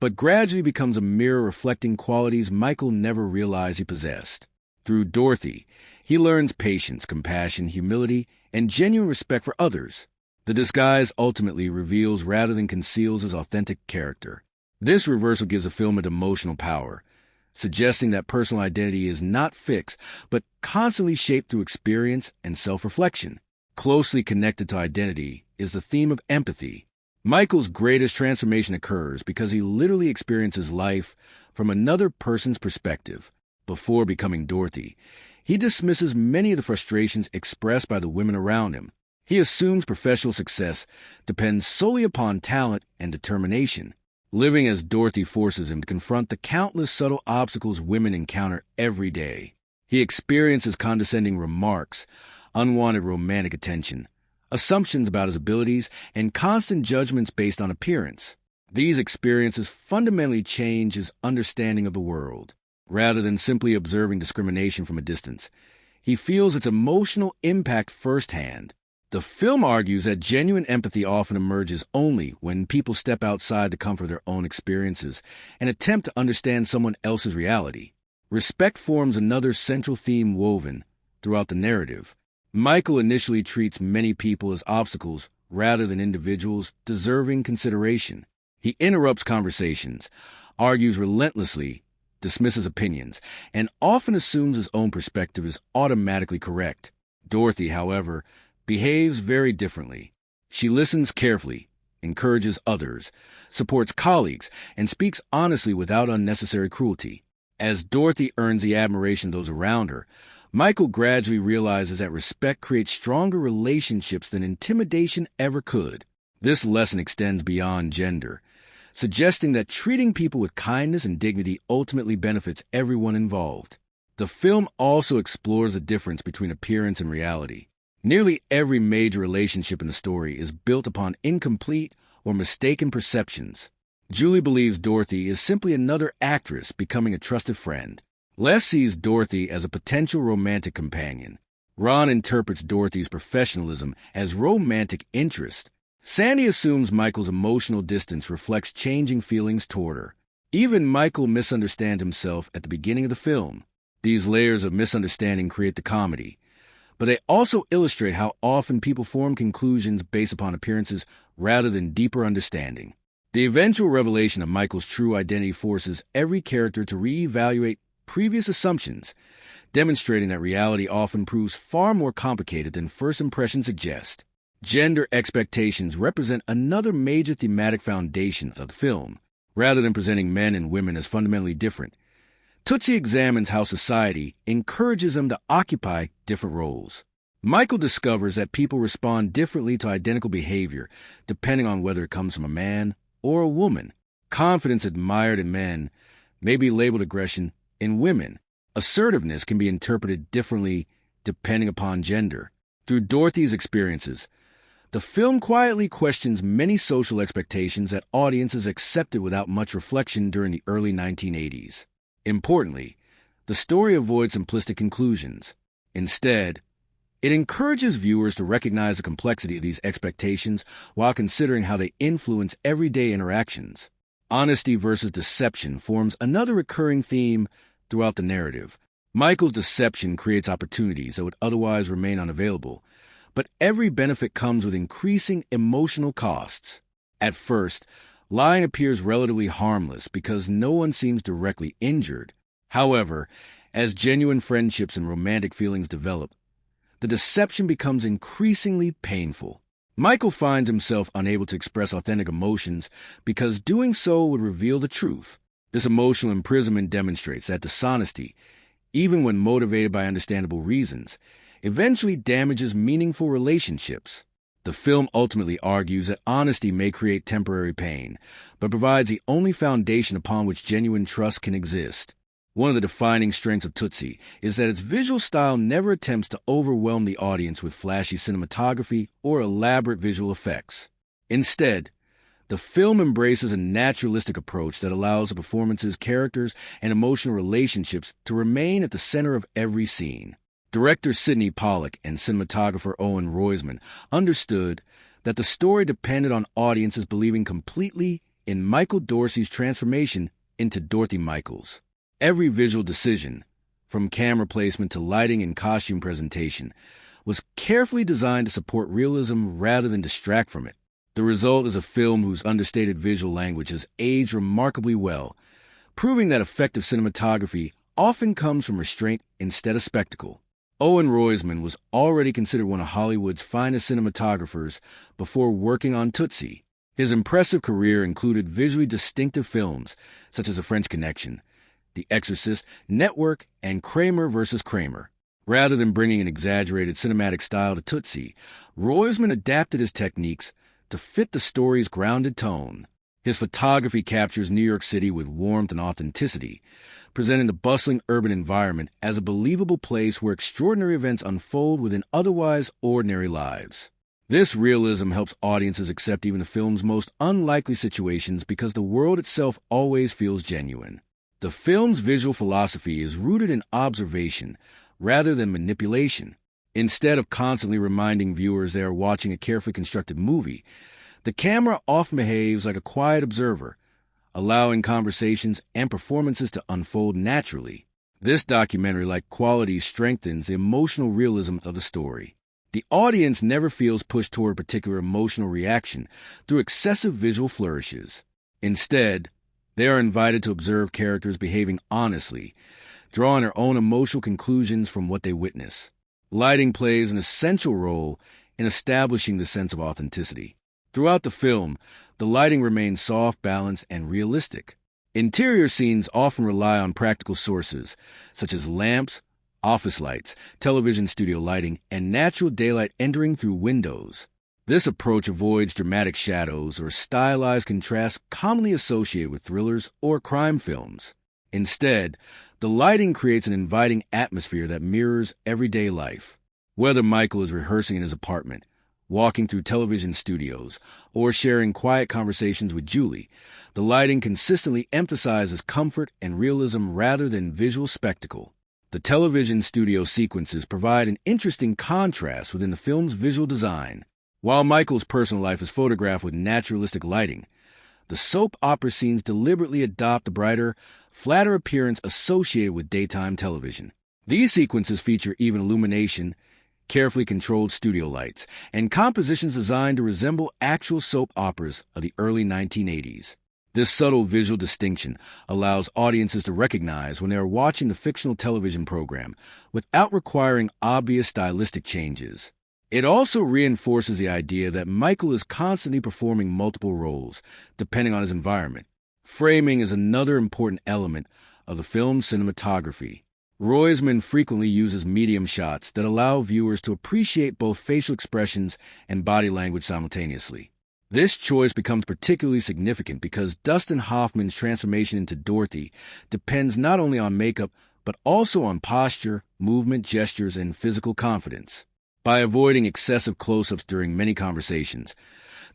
but gradually becomes a mirror reflecting qualities Michael never realized he possessed. Through Dorothy, he learns patience, compassion, humility, and genuine respect for others. The disguise ultimately reveals rather than conceals his authentic character. This reversal gives the film an emotional power, suggesting that personal identity is not fixed, but constantly shaped through experience and self-reflection. Closely connected to identity is the theme of empathy. Michael's greatest transformation occurs because he literally experiences life from another person's perspective. Before becoming Dorothy, he dismisses many of the frustrations expressed by the women around him. He assumes professional success depends solely upon talent and determination. Living as Dorothy forces him to confront the countless subtle obstacles women encounter every day. He experiences condescending remarks, unwanted romantic attention, assumptions about his abilities, and constant judgments based on appearance. These experiences fundamentally change his understanding of the world. Rather than simply observing discrimination from a distance, he feels its emotional impact firsthand. The film argues that genuine empathy often emerges only when people step outside the comfort of their own experiences and attempt to understand someone else's reality. Respect forms another central theme woven throughout the narrative. Michael initially treats many people as obstacles rather than individuals deserving consideration. He interrupts conversations, argues relentlessly, dismisses opinions, and often assumes his own perspective is automatically correct. Dorothy, however, behaves very differently. She listens carefully, encourages others, supports colleagues, and speaks honestly without unnecessary cruelty. As Dorothy earns the admiration of those around her, Michael gradually realizes that respect creates stronger relationships than intimidation ever could. This lesson extends beyond gender, suggesting that treating people with kindness and dignity ultimately benefits everyone involved. The film also explores the difference between appearance and reality. Nearly every major relationship in the story is built upon incomplete or mistaken perceptions. Julie believes Dorothy is simply another actress becoming a trusted friend. Les sees Dorothy as a potential romantic companion. Ron interprets Dorothy's professionalism as romantic interest. Sandy assumes Michael's emotional distance reflects changing feelings toward her. Even Michael misunderstands himself at the beginning of the film. These layers of misunderstanding create the comedy, but they also illustrate how often people form conclusions based upon appearances rather than deeper understanding. The eventual revelation of Michael's true identity forces every character to reevaluate previous assumptions, demonstrating that reality often proves far more complicated than first impressions suggest. Gender expectations represent another major thematic foundation of the film. Rather than presenting men and women as fundamentally different, Tootsie examines how society encourages them to occupy different roles. Michael discovers that people respond differently to identical behavior depending on whether it comes from a man or a woman. Confidence admired in men may be labeled aggression in women. Assertiveness can be interpreted differently depending upon gender. Through Dorothy's experiences, the film quietly questions many social expectations that audiences accepted without much reflection during the early 1980s. Importantly, the story avoids simplistic conclusions. Instead, it encourages viewers to recognize the complexity of these expectations while considering how they influence everyday interactions. Honesty versus deception forms another recurring theme throughout the narrative. Michael's deception creates opportunities that would otherwise remain unavailable, but every benefit comes with increasing emotional costs. At first, lying appears relatively harmless because no one seems directly injured. However, as genuine friendships and romantic feelings develop, the deception becomes increasingly painful. Michael finds himself unable to express authentic emotions because doing so would reveal the truth. This emotional imprisonment demonstrates that dishonesty, even when motivated by understandable reasons, eventually damages meaningful relationships. The film ultimately argues that honesty may create temporary pain, but provides the only foundation upon which genuine trust can exist. One of the defining strengths of Tootsie is that its visual style never attempts to overwhelm the audience with flashy cinematography or elaborate visual effects. Instead, the film embraces a naturalistic approach that allows the performances, characters, and emotional relationships to remain at the center of every scene. Director Sydney Pollack and cinematographer Owen Roizman understood that the story depended on audiences believing completely in Michael Dorsey's transformation into Dorothy Michaels. Every visual decision, from camera placement to lighting and costume presentation, was carefully designed to support realism rather than distract from it. The result is a film whose understated visual language has aged remarkably well, proving that effective cinematography often comes from restraint instead of spectacle. Owen Roizman was already considered one of Hollywood's finest cinematographers before working on Tootsie. His impressive career included visually distinctive films such as A French Connection, The Exorcist, Network, and Kramer vs. Kramer. Rather than bringing an exaggerated cinematic style to Tootsie, Roizman adapted his techniques to fit the story's grounded tone. His photography captures New York City with warmth and authenticity, presenting the bustling urban environment as a believable place where extraordinary events unfold within otherwise ordinary lives. This realism helps audiences accept even the film's most unlikely situations because the world itself always feels genuine. The film's visual philosophy is rooted in observation rather than manipulation. Instead of constantly reminding viewers they are watching a carefully constructed movie, the camera often behaves like a quiet observer, allowing conversations and performances to unfold naturally. This documentary-like quality strengthens the emotional realism of the story. The audience never feels pushed toward a particular emotional reaction through excessive visual flourishes. Instead, they are invited to observe characters behaving honestly, drawing their own emotional conclusions from what they witness. Lighting plays an essential role in establishing the sense of authenticity. Throughout the film, the lighting remains soft, balanced, and realistic. Interior scenes often rely on practical sources, such as lamps, office lights, television studio lighting, and natural daylight entering through windows. This approach avoids dramatic shadows or stylized contrasts commonly associated with thrillers or crime films. Instead, the lighting creates an inviting atmosphere that mirrors everyday life. Whether Michael is rehearsing in his apartment, walking through television studios, or sharing quiet conversations with Julie, the lighting consistently emphasizes comfort and realism rather than visual spectacle. The television studio sequences provide an interesting contrast within the film's visual design. While Michael's personal life is photographed with naturalistic lighting, the soap opera scenes deliberately adopt the brighter, flatter appearance associated with daytime television. These sequences feature even illumination, carefully controlled studio lights, and compositions designed to resemble actual soap operas of the early 1980s. This subtle visual distinction allows audiences to recognize when they are watching the fictional television program without requiring obvious stylistic changes. It also reinforces the idea that Michael is constantly performing multiple roles, depending on his environment. Framing is another important element of the film's cinematography. Roizman frequently uses medium shots that allow viewers to appreciate both facial expressions and body language simultaneously. This choice becomes particularly significant because Dustin Hoffman's transformation into Dorothy depends not only on makeup, but also on posture, movement, gestures, and physical confidence. By avoiding excessive close-ups during many conversations,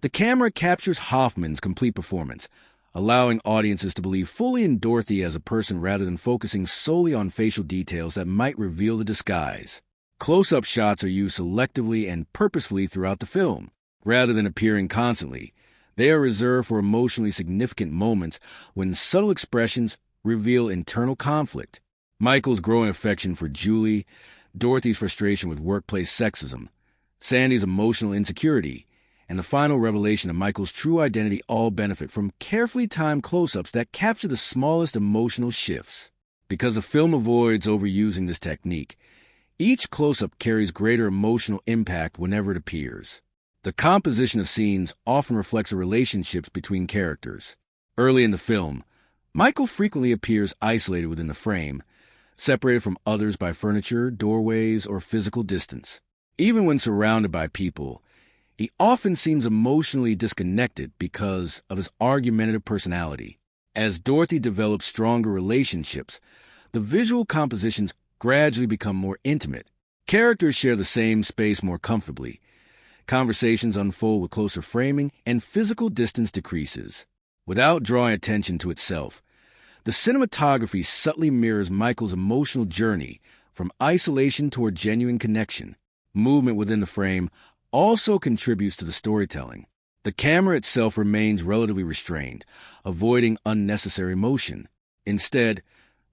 the camera captures Hoffman's complete performance, allowing audiences to believe fully in Dorothy as a person rather than focusing solely on facial details that might reveal the disguise. Close-up shots are used selectively and purposefully throughout the film. Rather than appearing constantly, they are reserved for emotionally significant moments when subtle expressions reveal internal conflict. Michael's growing affection for Julie, Dorothy's frustration with workplace sexism, Sandy's emotional insecurity, and the final revelation of Michael's true identity all benefit from carefully timed close-ups that capture the smallest emotional shifts. Because the film avoids overusing this technique, each close-up carries greater emotional impact whenever it appears. The composition of scenes often reflects the relationships between characters. Early in the film, Michael frequently appears isolated within the frame, separated from others by furniture, doorways, or physical distance. Even when surrounded by people, he often seems emotionally disconnected because of his argumentative personality. As Dorothy develops stronger relationships, the visual compositions gradually become more intimate. Characters share the same space more comfortably. Conversations unfold with closer framing, and physical distance decreases. Without drawing attention to itself, the cinematography subtly mirrors Michael's emotional journey from isolation toward genuine connection. Movement within the frame also contributes to the storytelling. The camera itself remains relatively restrained, avoiding unnecessary motion. Instead,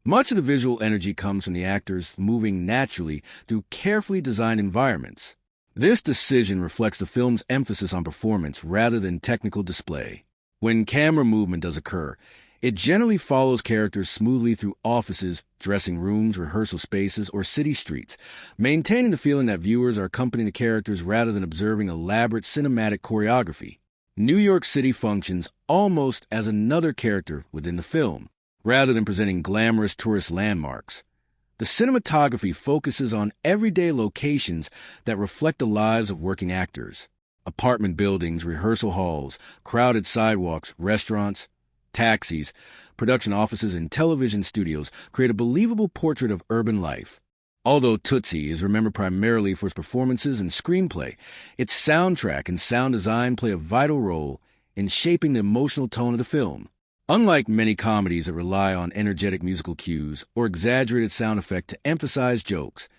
much of the visual energy comes from the actors moving naturally through carefully designed environments. This decision reflects the film's emphasis on performance rather than technical display. When camera movement does occur, it generally follows characters smoothly through offices, dressing rooms, rehearsal spaces, or city streets, maintaining the feeling that viewers are accompanying the characters rather than observing elaborate cinematic choreography. New York City functions almost as another character within the film, rather than presenting glamorous tourist landmarks. The cinematography focuses on everyday locations that reflect the lives of working actors. Apartment buildings, rehearsal halls, crowded sidewalks, restaurants, taxis, production offices, and television studios create a believable portrait of urban life. Although Tootsie is remembered primarily for its performances and screenplay, its soundtrack and sound design play a vital role in shaping the emotional tone of the film. Unlike many comedies that rely on energetic musical cues or exaggerated sound effect to emphasize jokes,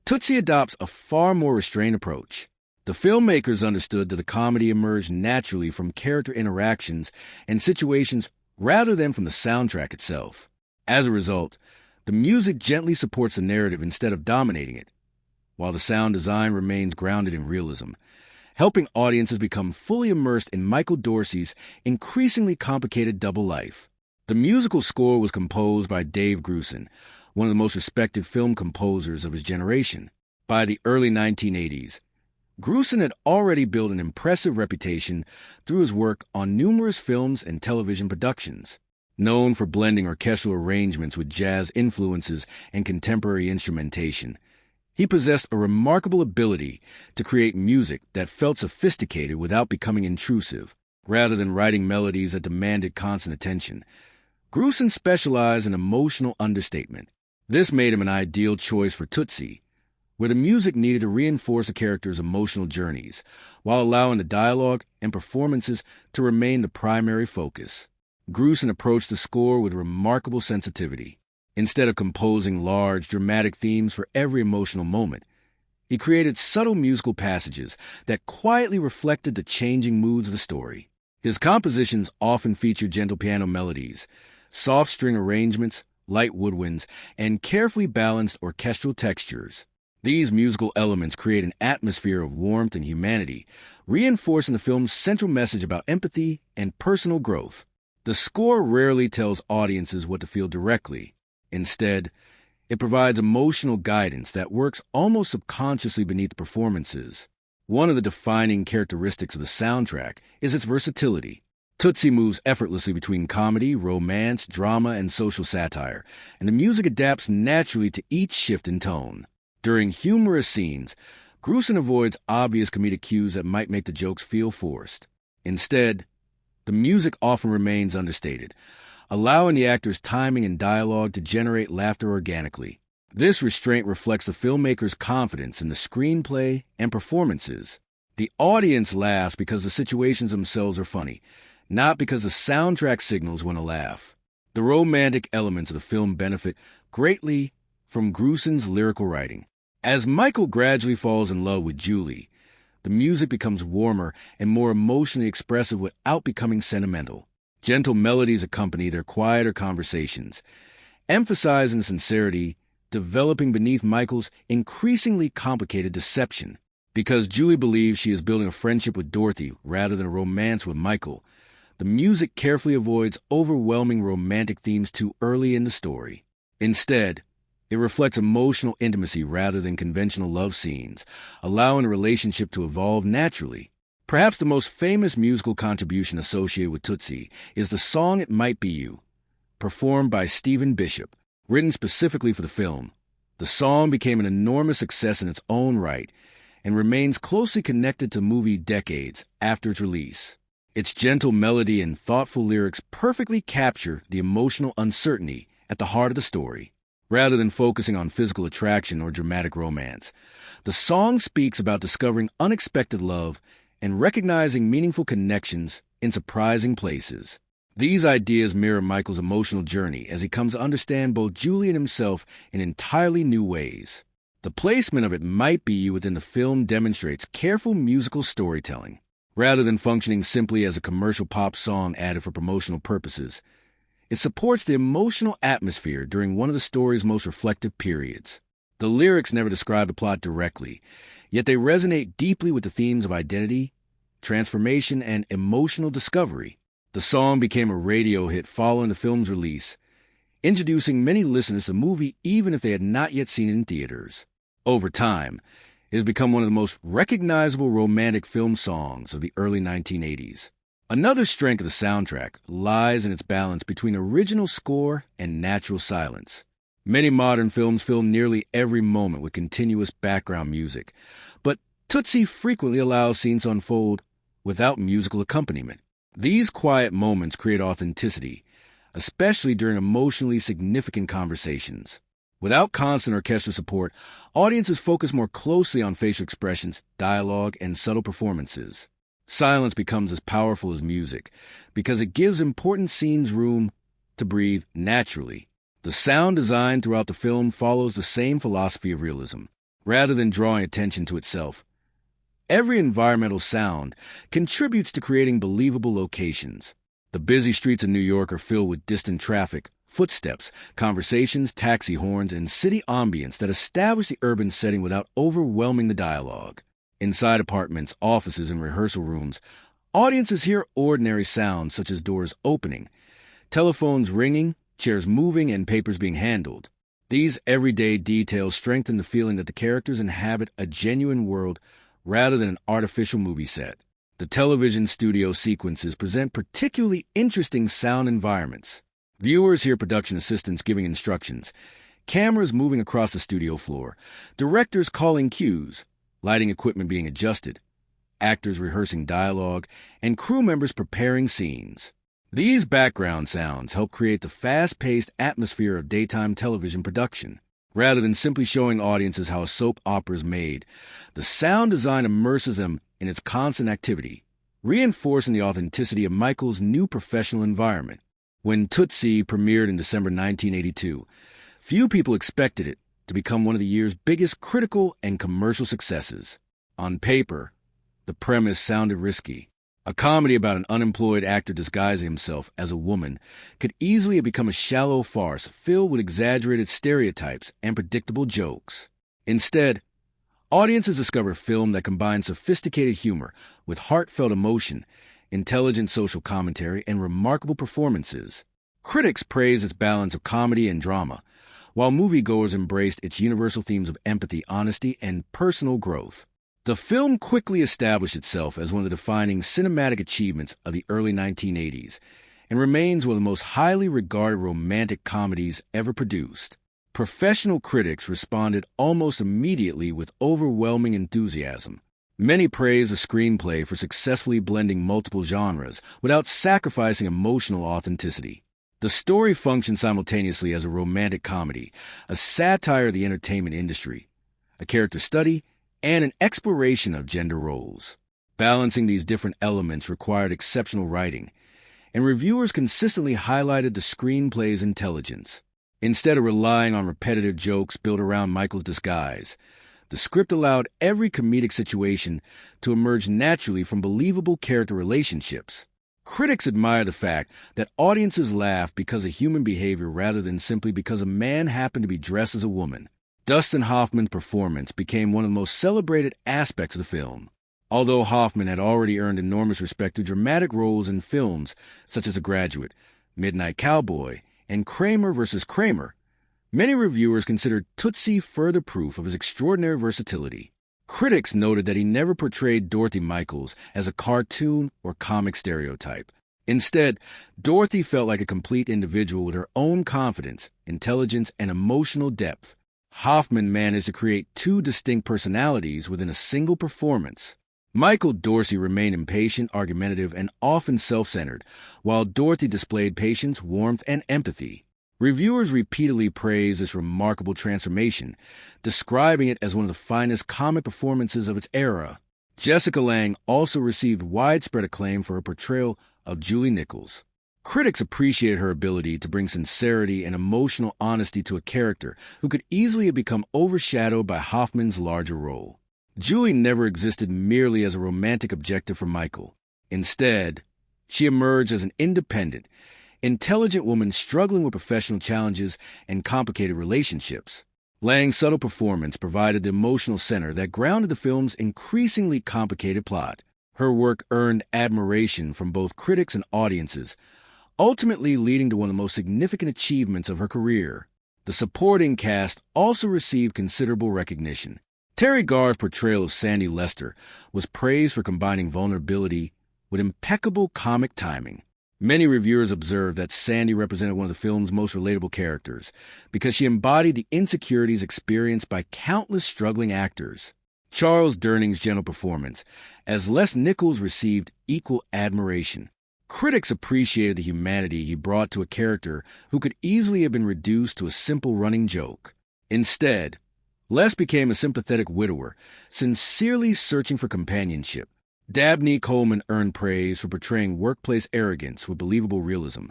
Tootsie adopts a far more restrained approach. The filmmakers understood that the comedy emerged naturally from character interactions and situations rather than from the soundtrack itself. As a result, the music gently supports the narrative instead of dominating it, while the sound design remains grounded in realism, helping audiences become fully immersed in Michael Dorsey's increasingly complicated double life. The musical score was composed by Dave Grusin, one of the most respected film composers of his generation. By the early 1980s, Grusin had already built an impressive reputation through his work on numerous films and television productions. Known for blending orchestral arrangements with jazz influences and contemporary instrumentation, he possessed a remarkable ability to create music that felt sophisticated without becoming intrusive. Rather than writing melodies that demanded constant attention, Grusin specialized in emotional understatement. This made him an ideal choice for Tootsie, where the music needed to reinforce a character's emotional journeys, while allowing the dialogue and performances to remain the primary focus. Grusin approached the score with remarkable sensitivity. Instead of composing large, dramatic themes for every emotional moment, he created subtle musical passages that quietly reflected the changing moods of the story. His compositions often featured gentle piano melodies, soft string arrangements, light woodwinds, and carefully balanced orchestral textures. These musical elements create an atmosphere of warmth and humanity, reinforcing the film's central message about empathy and personal growth. The score rarely tells audiences what to feel directly. Instead, it provides emotional guidance that works almost subconsciously beneath the performances. One of the defining characteristics of the soundtrack is its versatility. Tootsie moves effortlessly between comedy, romance, drama, and social satire, and the music adapts naturally to each shift in tone. During humorous scenes, Grusin avoids obvious comedic cues that might make the jokes feel forced. Instead, the music often remains understated, allowing the actors' timing and dialogue to generate laughter organically. This restraint reflects the filmmaker's confidence in the screenplay and performances. The audience laughs because the situations themselves are funny, not because the soundtrack signals when to laugh. The romantic elements of the film benefit greatly from Grusin's lyrical writing. As Michael gradually falls in love with Julie, the music becomes warmer and more emotionally expressive without becoming sentimental. Gentle melodies accompany their quieter conversations, emphasizing sincerity, developing beneath Michael's increasingly complicated deception. Because Julie believes she is building a friendship with Dorothy rather than a romance with Michael, the music carefully avoids overwhelming romantic themes too early in the story. Instead, it reflects emotional intimacy rather than conventional love scenes, allowing the relationship to evolve naturally. Perhaps the most famous musical contribution associated with Tootsie is the song It Might Be You, performed by Stephen Bishop. Written specifically for the film, the song became an enormous success in its own right and remains closely connected to the movie decades after its release. Its gentle melody and thoughtful lyrics perfectly capture the emotional uncertainty at the heart of the story. Rather than focusing on physical attraction or dramatic romance, the song speaks about discovering unexpected love and recognizing meaningful connections in surprising places. These ideas mirror Michael's emotional journey as he comes to understand both Julie and himself in entirely new ways. The placement of It Might Be You within the film demonstrates careful musical storytelling. Rather than functioning simply as a commercial pop song added for promotional purposes, it supports the emotional atmosphere during one of the story's most reflective periods. The lyrics never describe the plot directly, yet they resonate deeply with the themes of identity, transformation, and emotional discovery. The song became a radio hit following the film's release, introducing many listeners to the movie even if they had not yet seen it in theaters. Over time, it has become one of the most recognizable romantic film songs of the early 1980s. Another strength of the soundtrack lies in its balance between original score and natural silence. Many modern films fill nearly every moment with continuous background music, but Tootsie frequently allows scenes to unfold without musical accompaniment. These quiet moments create authenticity, especially during emotionally significant conversations. Without constant orchestral support, audiences focus more closely on facial expressions, dialogue, and subtle performances. Silence becomes as powerful as music because it gives important scenes room to breathe naturally. The sound design throughout the film follows the same philosophy of realism. Rather than drawing attention to itself, every environmental sound contributes to creating believable locations. The busy streets of New York are filled with distant traffic, footsteps, conversations, taxi horns, and city ambience that establish the urban setting without overwhelming the dialogue. Inside apartments, offices, and rehearsal rooms, audiences hear ordinary sounds such as doors opening, telephones ringing, chairs moving, and papers being handled. These everyday details strengthen the feeling that the characters inhabit a genuine world rather than an artificial movie set. The television studio sequences present particularly interesting sound environments. Viewers hear production assistants giving instructions, cameras moving across the studio floor, directors calling cues, lighting equipment being adjusted, actors rehearsing dialogue, and crew members preparing scenes. These background sounds help create the fast-paced atmosphere of daytime television production. Rather than simply showing audiences how a soap opera is made, the sound design immerses them in its constant activity, reinforcing the authenticity of Michael's new professional environment. When Tootsie premiered in December 1982, few people expected it to become one of the year's biggest critical and commercial successes. On paper, the premise sounded risky. A comedy about an unemployed actor disguising himself as a woman could easily have become a shallow farce filled with exaggerated stereotypes and predictable jokes. Instead, audiences discover a film that combines sophisticated humor with heartfelt emotion, intelligent social commentary, and remarkable performances. Critics praised its balance of comedy and drama, while moviegoers embraced its universal themes of empathy, honesty, and personal growth. The film quickly established itself as one of the defining cinematic achievements of the early 1980s and remains one of the most highly regarded romantic comedies ever produced. Professional critics responded almost immediately with overwhelming enthusiasm. Many praised the screenplay for successfully blending multiple genres without sacrificing emotional authenticity. The story functioned simultaneously as a romantic comedy, a satire of the entertainment industry, a character study, and an exploration of gender roles. Balancing these different elements required exceptional writing, and reviewers consistently highlighted the screenplay's intelligence. Instead of relying on repetitive jokes built around Michael's disguise, the script allowed every comedic situation to emerge naturally from believable character relationships. Critics admire the fact that audiences laugh because of human behavior rather than simply because a man happened to be dressed as a woman. Dustin Hoffman's performance became one of the most celebrated aspects of the film. Although Hoffman had already earned enormous respect through dramatic roles in films such as The Graduate, Midnight Cowboy, and Kramer vs. Kramer, many reviewers considered Tootsie further proof of his extraordinary versatility. Critics noted that he never portrayed Dorothy Michaels as a cartoon or comic stereotype. Instead, Dorothy felt like a complete individual with her own confidence, intelligence, and emotional depth. Hoffman managed to create two distinct personalities within a single performance. Michael Dorsey remained impatient, argumentative, and often self-centered, while Dorothy displayed patience, warmth, and empathy. Reviewers repeatedly praised this remarkable transformation, describing it as one of the finest comic performances of its era. Jessica Lange also received widespread acclaim for her portrayal of Julie Nichols. Critics appreciated her ability to bring sincerity and emotional honesty to a character who could easily have become overshadowed by Hoffman's larger role. Julie never existed merely as a romantic objective for Michael. Instead, she emerged as an independent, intelligent woman struggling with professional challenges and complicated relationships. Lange's subtle performance provided the emotional center that grounded the film's increasingly complicated plot. Her work earned admiration from both critics and audiences, ultimately leading to one of the most significant achievements of her career. The supporting cast also received considerable recognition. Teri Garr's portrayal of Sandy Lester was praised for combining vulnerability with impeccable comic timing. Many reviewers observed that Sandy represented one of the film's most relatable characters because she embodied the insecurities experienced by countless struggling actors. Charles Durning's gentle performance as Les Nichols received equal admiration. Critics appreciated the humanity he brought to a character who could easily have been reduced to a simple running joke. Instead, Les became a sympathetic widower, sincerely searching for companionship. Dabney Coleman earned praise for portraying workplace arrogance with believable realism,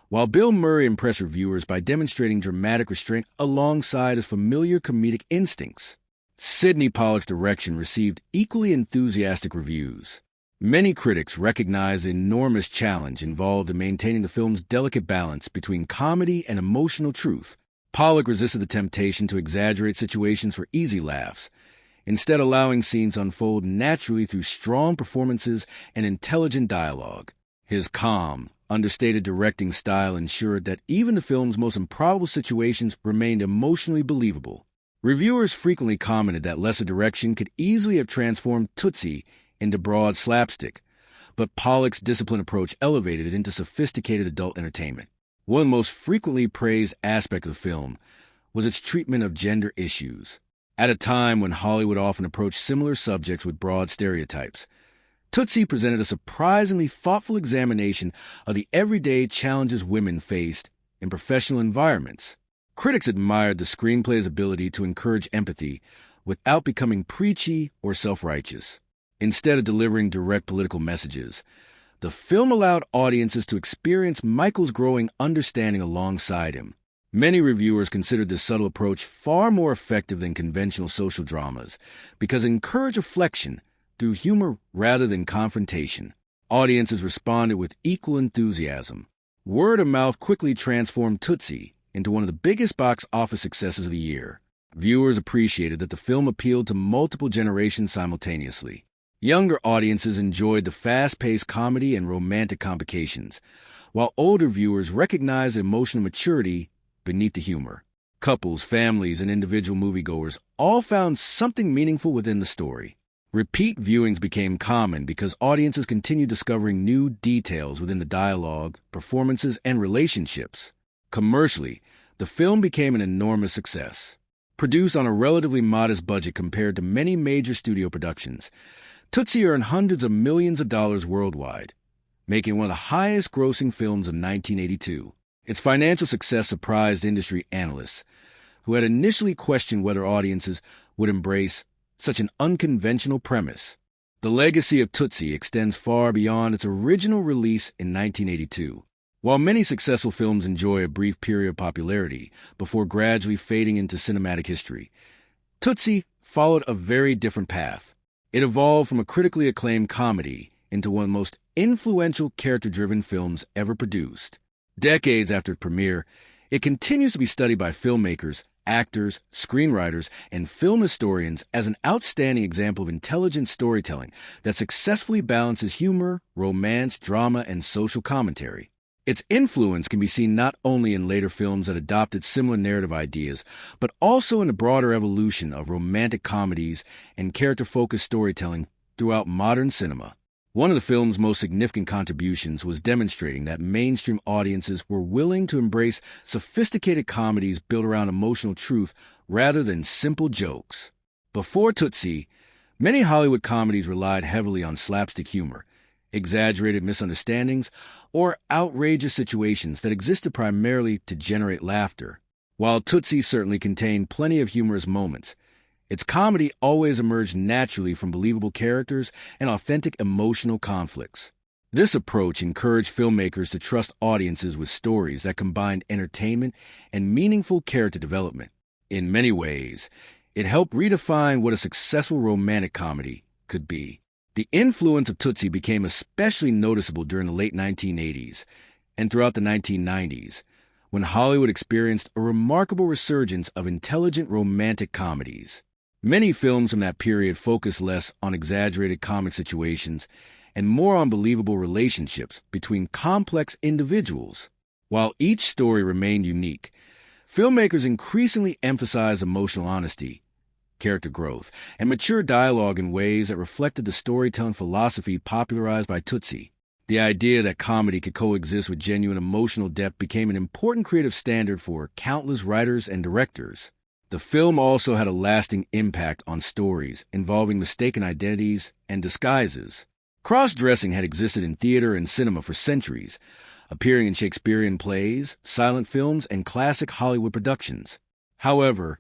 while Bill Murray impressed reviewers by demonstrating dramatic restraint alongside his familiar comedic instincts. Sydney Pollack's direction received equally enthusiastic reviews. Many critics recognized the enormous challenge involved in maintaining the film's delicate balance between comedy and emotional truth. Pollack resisted the temptation to exaggerate situations for easy laughs, instead allowing scenes to unfold naturally through strong performances and intelligent dialogue. His calm, understated directing style ensured that even the film's most improbable situations remained emotionally believable. Reviewers frequently commented that lesser direction could easily have transformed Tootsie into broad slapstick, but Pollack's disciplined approach elevated it into sophisticated adult entertainment. One of the most frequently praised aspects of the film was its treatment of gender issues. At a time when Hollywood often approached similar subjects with broad stereotypes, Tootsie presented a surprisingly thoughtful examination of the everyday challenges women faced in professional environments. Critics admired the screenplay's ability to encourage empathy without becoming preachy or self-righteous. Instead of delivering direct political messages, the film allowed audiences to experience Michael's growing understanding alongside him. Many reviewers considered this subtle approach far more effective than conventional social dramas because it encouraged reflection through humor rather than confrontation. Audiences responded with equal enthusiasm. Word of mouth quickly transformed Tootsie into one of the biggest box office successes of the year. Viewers appreciated that the film appealed to multiple generations simultaneously. Younger audiences enjoyed the fast-paced comedy and romantic complications, while older viewers recognized the emotional maturity beneath the humor. Couples, families, and individual moviegoers all found something meaningful within the story. Repeat viewings became common because audiences continued discovering new details within the dialogue, performances, and relationships. Commercially, the film became an enormous success. Produced on a relatively modest budget compared to many major studio productions, Tootsie earned hundreds of millions of dollars worldwide, making it one of the highest-grossing films of 1982. Its financial success surprised industry analysts, who had initially questioned whether audiences would embrace such an unconventional premise. The legacy of Tootsie extends far beyond its original release in 1982. While many successful films enjoy a brief period of popularity before gradually fading into cinematic history, Tootsie followed a very different path. It evolved from a critically acclaimed comedy into one of the most influential character-driven films ever produced. Decades after its premiere, it continues to be studied by filmmakers, actors, screenwriters, and film historians as an outstanding example of intelligent storytelling that successfully balances humor, romance, drama, and social commentary. Its influence can be seen not only in later films that adopted similar narrative ideas, but also in the broader evolution of romantic comedies and character-focused storytelling throughout modern cinema. One of the film's most significant contributions was demonstrating that mainstream audiences were willing to embrace sophisticated comedies built around emotional truth rather than simple jokes. Before Tootsie, many Hollywood comedies relied heavily on slapstick humor, exaggerated misunderstandings, or outrageous situations that existed primarily to generate laughter. While Tootsie certainly contained plenty of humorous moments, its comedy always emerged naturally from believable characters and authentic emotional conflicts. This approach encouraged filmmakers to trust audiences with stories that combined entertainment and meaningful character development. In many ways, it helped redefine what a successful romantic comedy could be. The influence of Tootsie became especially noticeable during the late 1980s and throughout the 1990s, when Hollywood experienced a remarkable resurgence of intelligent romantic comedies. Many films from that period focused less on exaggerated comic situations and more on believable relationships between complex individuals. While each story remained unique, filmmakers increasingly emphasized emotional honesty, character growth, and mature dialogue in ways that reflected the storytelling philosophy popularized by Tootsie. The idea that comedy could coexist with genuine emotional depth became an important creative standard for countless writers and directors. The film also had a lasting impact on stories involving mistaken identities and disguises. Cross-dressing had existed in theater and cinema for centuries, appearing in Shakespearean plays, silent films, and classic Hollywood productions. However,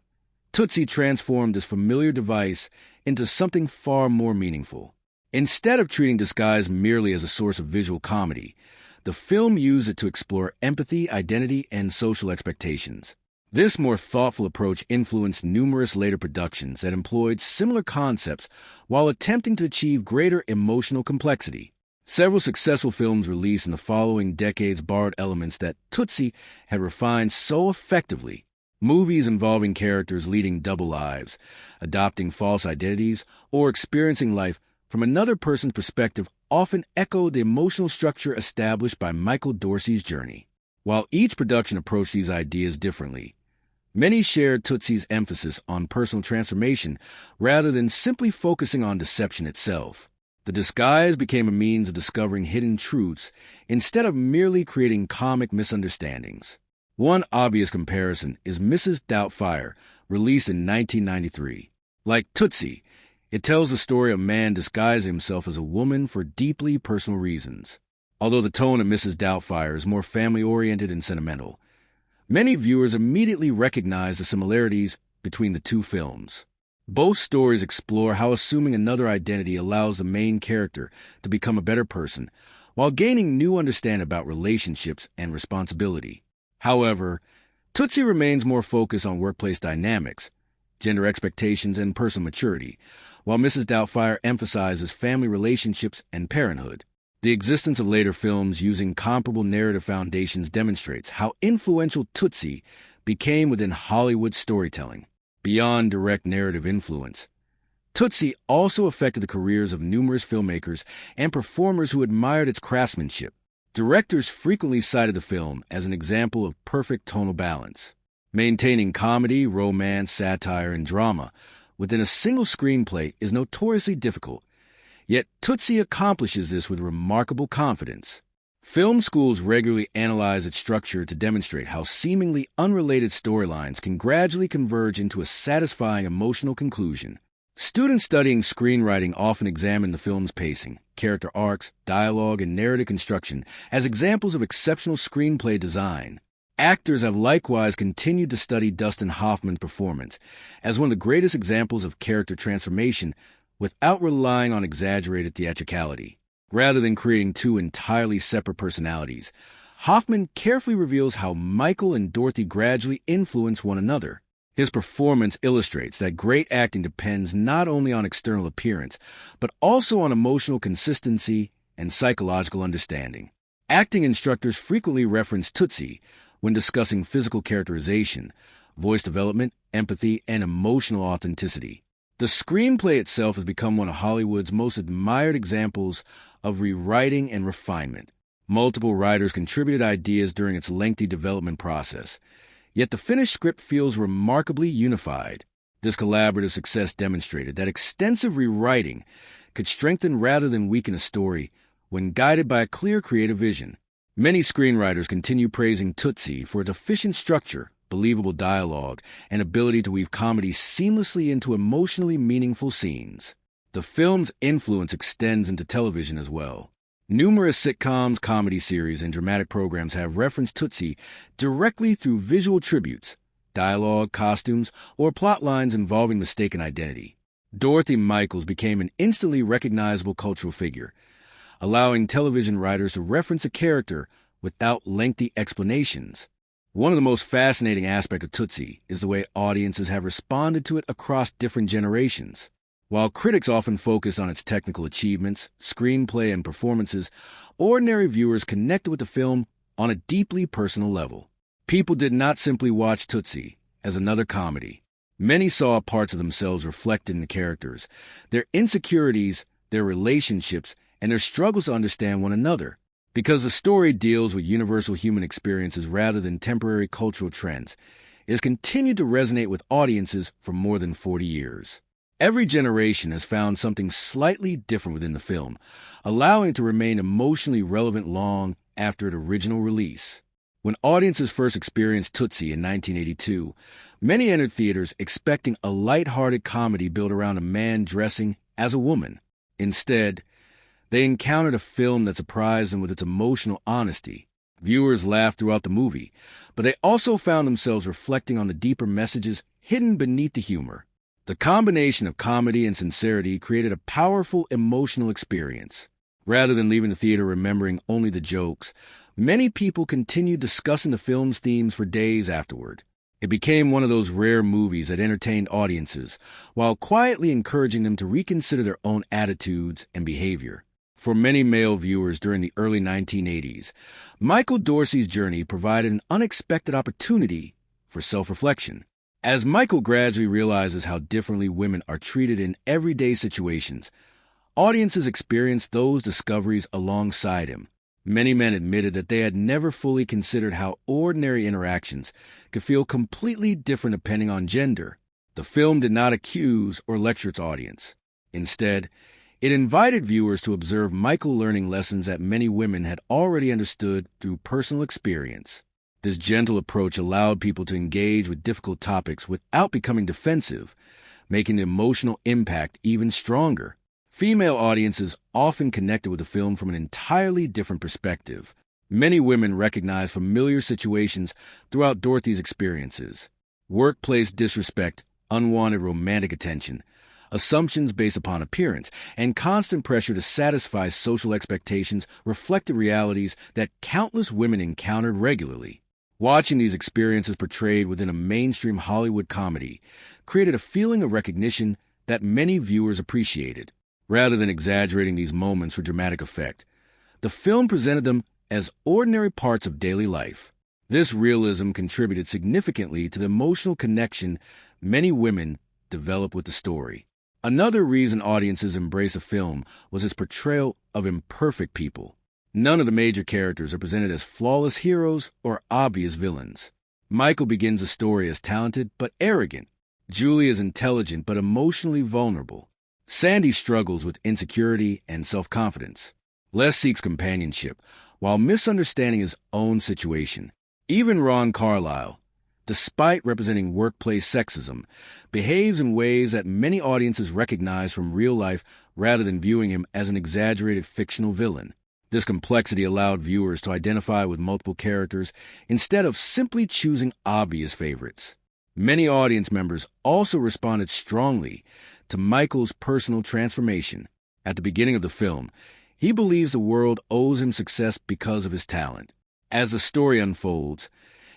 Tootsie transformed this familiar device into something far more meaningful. Instead of treating disguise merely as a source of visual comedy, the film used it to explore empathy, identity, and social expectations. This more thoughtful approach influenced numerous later productions that employed similar concepts while attempting to achieve greater emotional complexity. Several successful films released in the following decades borrowed elements that Tootsie had refined so effectively. Movies involving characters leading double lives, adopting false identities, or experiencing life from another person's perspective often echoed the emotional structure established by Michael Dorsey's Journey. While each production approached these ideas differently, many shared Tootsie's emphasis on personal transformation rather than simply focusing on deception itself. The disguise became a means of discovering hidden truths instead of merely creating comic misunderstandings. One obvious comparison is Mrs. Doubtfire, released in 1993. Like Tootsie, it tells the story of a man disguising himself as a woman for deeply personal reasons. Although the tone of Mrs. Doubtfire is more family-oriented and sentimental, many viewers immediately recognize the similarities between the two films. Both stories explore how assuming another identity allows the main character to become a better person, while gaining new understanding about relationships and responsibility. However, Tootsie remains more focused on workplace dynamics, gender expectations, and personal maturity, while Mrs. Doubtfire emphasizes family relationships and parenthood. The existence of later films using comparable narrative foundations demonstrates how influential Tootsie became within Hollywood storytelling. Beyond direct narrative influence, Tootsie also affected the careers of numerous filmmakers and performers who admired its craftsmanship. Directors frequently cited the film as an example of perfect tonal balance, maintaining comedy, romance, satire, and drama within a single screenplay is notoriously difficult. Yet Tootsie accomplishes this with remarkable confidence. Film schools regularly analyze its structure to demonstrate how seemingly unrelated storylines can gradually converge into a satisfying emotional conclusion. Students studying screenwriting often examine the film's pacing, character arcs, dialogue, and narrative construction as examples of exceptional screenplay design. Actors have likewise continued to study Dustin Hoffman's performance as one of the greatest examples of character transformation without relying on exaggerated theatricality. Rather than creating two entirely separate personalities, Hoffman carefully reveals how Michael and Dorothy gradually influence one another. His performance illustrates that great acting depends not only on external appearance, but also on emotional consistency and psychological understanding. Acting instructors frequently reference Tootsie when discussing physical characterization, voice development, empathy, and emotional authenticity. The screenplay itself has become one of Hollywood's most admired examples of rewriting and refinement. Multiple writers contributed ideas during its lengthy development process, yet the finished script feels remarkably unified. This collaborative success demonstrated that extensive rewriting could strengthen rather than weaken a story when guided by a clear creative vision. Many screenwriters continue praising Tootsie for its efficient structure, believable dialogue, and ability to weave comedy seamlessly into emotionally meaningful scenes. The film's influence extends into television as well. Numerous sitcoms, comedy series, and dramatic programs have referenced Tootsie directly through visual tributes, dialogue, costumes, or plot lines involving mistaken identity. Dorothy Michaels became an instantly recognizable cultural figure, allowing television writers to reference a character without lengthy explanations. One of the most fascinating aspects of Tootsie is the way audiences have responded to it across different generations. While critics often focus on its technical achievements, screenplay, and performances, ordinary viewers connected with the film on a deeply personal level. People did not simply watch Tootsie as another comedy. Many saw parts of themselves reflected in the characters, their insecurities, their relationships, and their struggles to understand one another. Because the story deals with universal human experiences rather than temporary cultural trends, it has continued to resonate with audiences for more than 40 years. Every generation has found something slightly different within the film, allowing it to remain emotionally relevant long after its original release. When audiences first experienced Tootsie in 1982, many entered theaters expecting a light-hearted comedy built around a man dressing as a woman. Instead, they encountered a film that surprised them with its emotional honesty. Viewers laughed throughout the movie, but they also found themselves reflecting on the deeper messages hidden beneath the humor. The combination of comedy and sincerity created a powerful emotional experience. Rather than leaving the theater remembering only the jokes, many people continued discussing the film's themes for days afterward. It became one of those rare movies that entertained audiences, while quietly encouraging them to reconsider their own attitudes and behavior. For many male viewers during the early 1980s, Michael Dorsey's journey provided an unexpected opportunity for self-reflection. As Michael gradually realizes how differently women are treated in everyday situations, audiences experienced those discoveries alongside him. Many men admitted that they had never fully considered how ordinary interactions could feel completely different depending on gender. The film did not accuse or lecture its audience. Instead, it invited viewers to observe Michael learning lessons that many women had already understood through personal experience. This gentle approach allowed people to engage with difficult topics without becoming defensive, making the emotional impact even stronger. Female audiences often connected with the film from an entirely different perspective. Many women recognized familiar situations throughout Dorothy's experiences: workplace disrespect, unwanted romantic attention, assumptions based upon appearance, and constant pressure to satisfy social expectations reflected realities that countless women encountered regularly. Watching these experiences portrayed within a mainstream Hollywood comedy created a feeling of recognition that many viewers appreciated. Rather than exaggerating these moments for dramatic effect, the film presented them as ordinary parts of daily life. This realism contributed significantly to the emotional connection many women developed with the story. Another reason audiences embraced the film was its portrayal of imperfect people. None of the major characters are presented as flawless heroes or obvious villains. Michael begins the story as talented but arrogant. Julie is intelligent but emotionally vulnerable. Sandy struggles with insecurity and self-confidence. Les seeks companionship while misunderstanding his own situation. Even Ron Carlyle, despite representing workplace sexism, behaves in ways that many audiences recognize from real life rather than viewing him as an exaggerated fictional villain. This complexity allowed viewers to identify with multiple characters instead of simply choosing obvious favorites. Many audience members also responded strongly to Michael's personal transformation. At the beginning of the film, he believes the world owes him success because of his talent. As the story unfolds,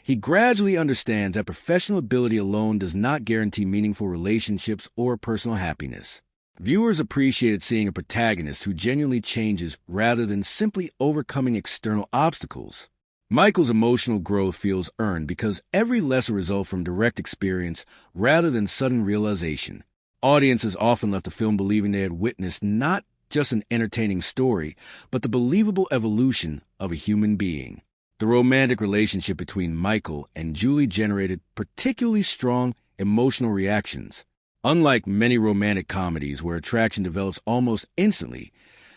he gradually understands that professional ability alone does not guarantee meaningful relationships or personal happiness. Viewers appreciated seeing a protagonist who genuinely changes rather than simply overcoming external obstacles. Michael's emotional growth feels earned because every lesson results from direct experience rather than sudden realization. Audiences often left the film believing they had witnessed not just an entertaining story, but the believable evolution of a human being. The romantic relationship between Michael and Julie generated particularly strong emotional reactions. Unlike many romantic comedies where attraction develops almost instantly,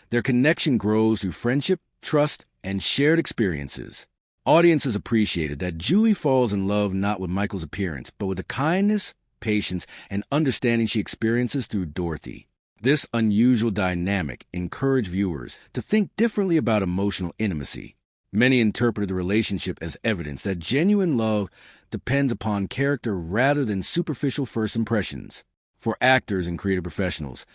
their connection grows through friendship, trust, and shared experiences. Audiences appreciated that Julie falls in love not with Michael's appearance, but with the kindness, patience, and understanding she experiences through Dorothy. This unusual dynamic encouraged viewers to think differently about emotional intimacy. Many interpreted the relationship as evidence that genuine love depends upon character rather than superficial first impressions. For actors and creative professionals,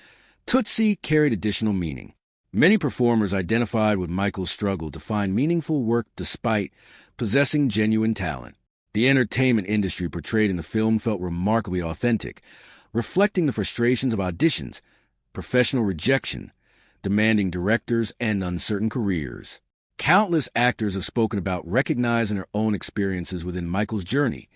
Tootsie carried additional meaning. Many performers identified with Michael's struggle to find meaningful work despite possessing genuine talent. The entertainment industry portrayed in the film felt remarkably authentic, reflecting the frustrations of auditions, professional rejection, demanding directors, and uncertain careers. Countless actors have spoken about recognizing their own experiences within Michael's journey,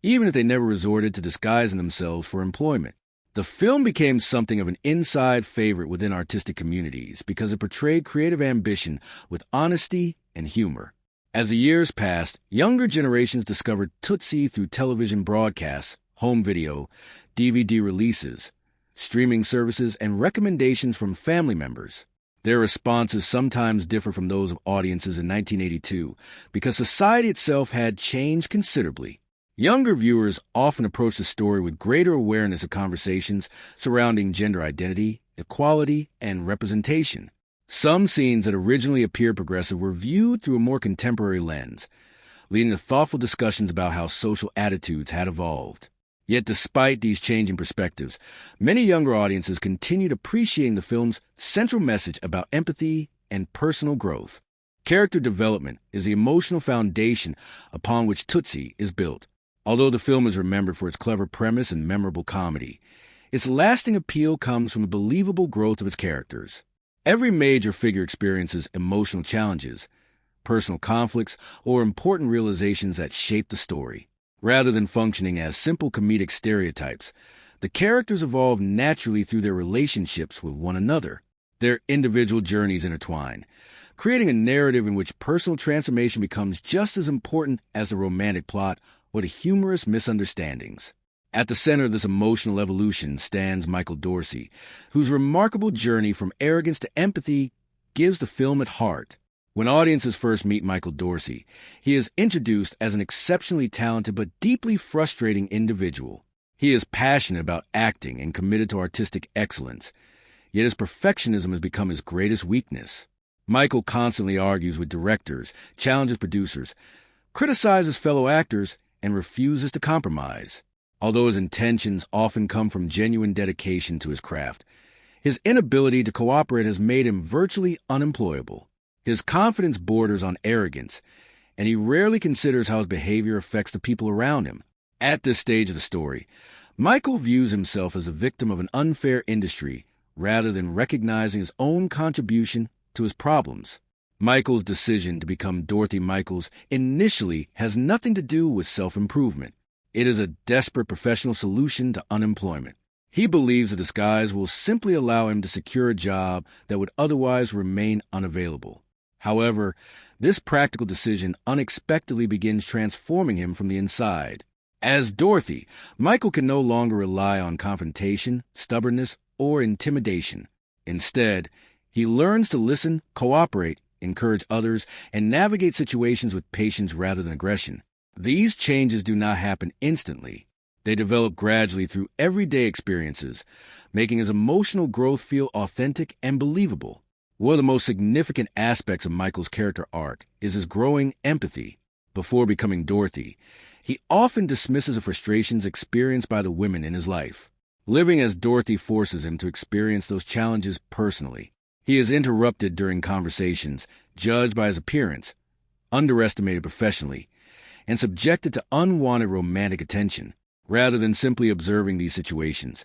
even if they never resorted to disguising themselves for employment. The film became something of an inside favorite within artistic communities because it portrayed creative ambition with honesty and humor. As the years passed, younger generations discovered Tootsie through television broadcasts, home video, DVD releases, streaming services, and recommendations from family members. Their responses sometimes differ from those of audiences in 1982 because society itself had changed considerably. Younger viewers often approach the story with greater awareness of conversations surrounding gender identity, equality, and representation. Some scenes that originally appeared progressive were viewed through a more contemporary lens, leading to thoughtful discussions about how social attitudes had evolved. Yet despite these changing perspectives, many younger audiences continued appreciating the film's central message about empathy and personal growth. Character development is the emotional foundation upon which Tootsie is built. Although the film is remembered for its clever premise and memorable comedy, its lasting appeal comes from the believable growth of its characters. Every major figure experiences emotional challenges, personal conflicts, or important realizations that shape the story. Rather than functioning as simple comedic stereotypes, the characters evolve naturally through their relationships with one another. Their individual journeys intertwine, creating a narrative in which personal transformation becomes just as important as the romantic plot or the humorous misunderstandings. At the center of this emotional evolution stands Michael Dorsey, whose remarkable journey from arrogance to empathy gives the film its heart. When audiences first meet Michael Dorsey, he is introduced as an exceptionally talented but deeply frustrating individual. He is passionate about acting and committed to artistic excellence, yet his perfectionism has become his greatest weakness. Michael constantly argues with directors, challenges producers, criticizes fellow actors, and refuses to compromise. Although his intentions often come from genuine dedication to his craft, his inability to cooperate has made him virtually unemployable. His confidence borders on arrogance, and he rarely considers how his behavior affects the people around him. At this stage of the story, Michael views himself as a victim of an unfair industry rather than recognizing his own contribution to his problems. Michael's decision to become Dorothy Michaels initially has nothing to do with self-improvement. It is a desperate professional solution to unemployment. He believes the disguise will simply allow him to secure a job that would otherwise remain unavailable. However, this practical decision unexpectedly begins transforming him from the inside. As Dorothy, Michael can no longer rely on confrontation, stubbornness, or intimidation. Instead, he learns to listen, cooperate, encourage others, and navigate situations with patience rather than aggression. These changes do not happen instantly. They develop gradually through everyday experiences, making his emotional growth feel authentic and believable. One of the most significant aspects of Michael's character arc is his growing empathy. Before becoming Dorothy, he often dismisses the frustrations experienced by the women in his life. Living as Dorothy forces him to experience those challenges personally. He is interrupted during conversations, judged by his appearance, underestimated professionally, and subjected to unwanted romantic attention. Rather than simply observing these situations,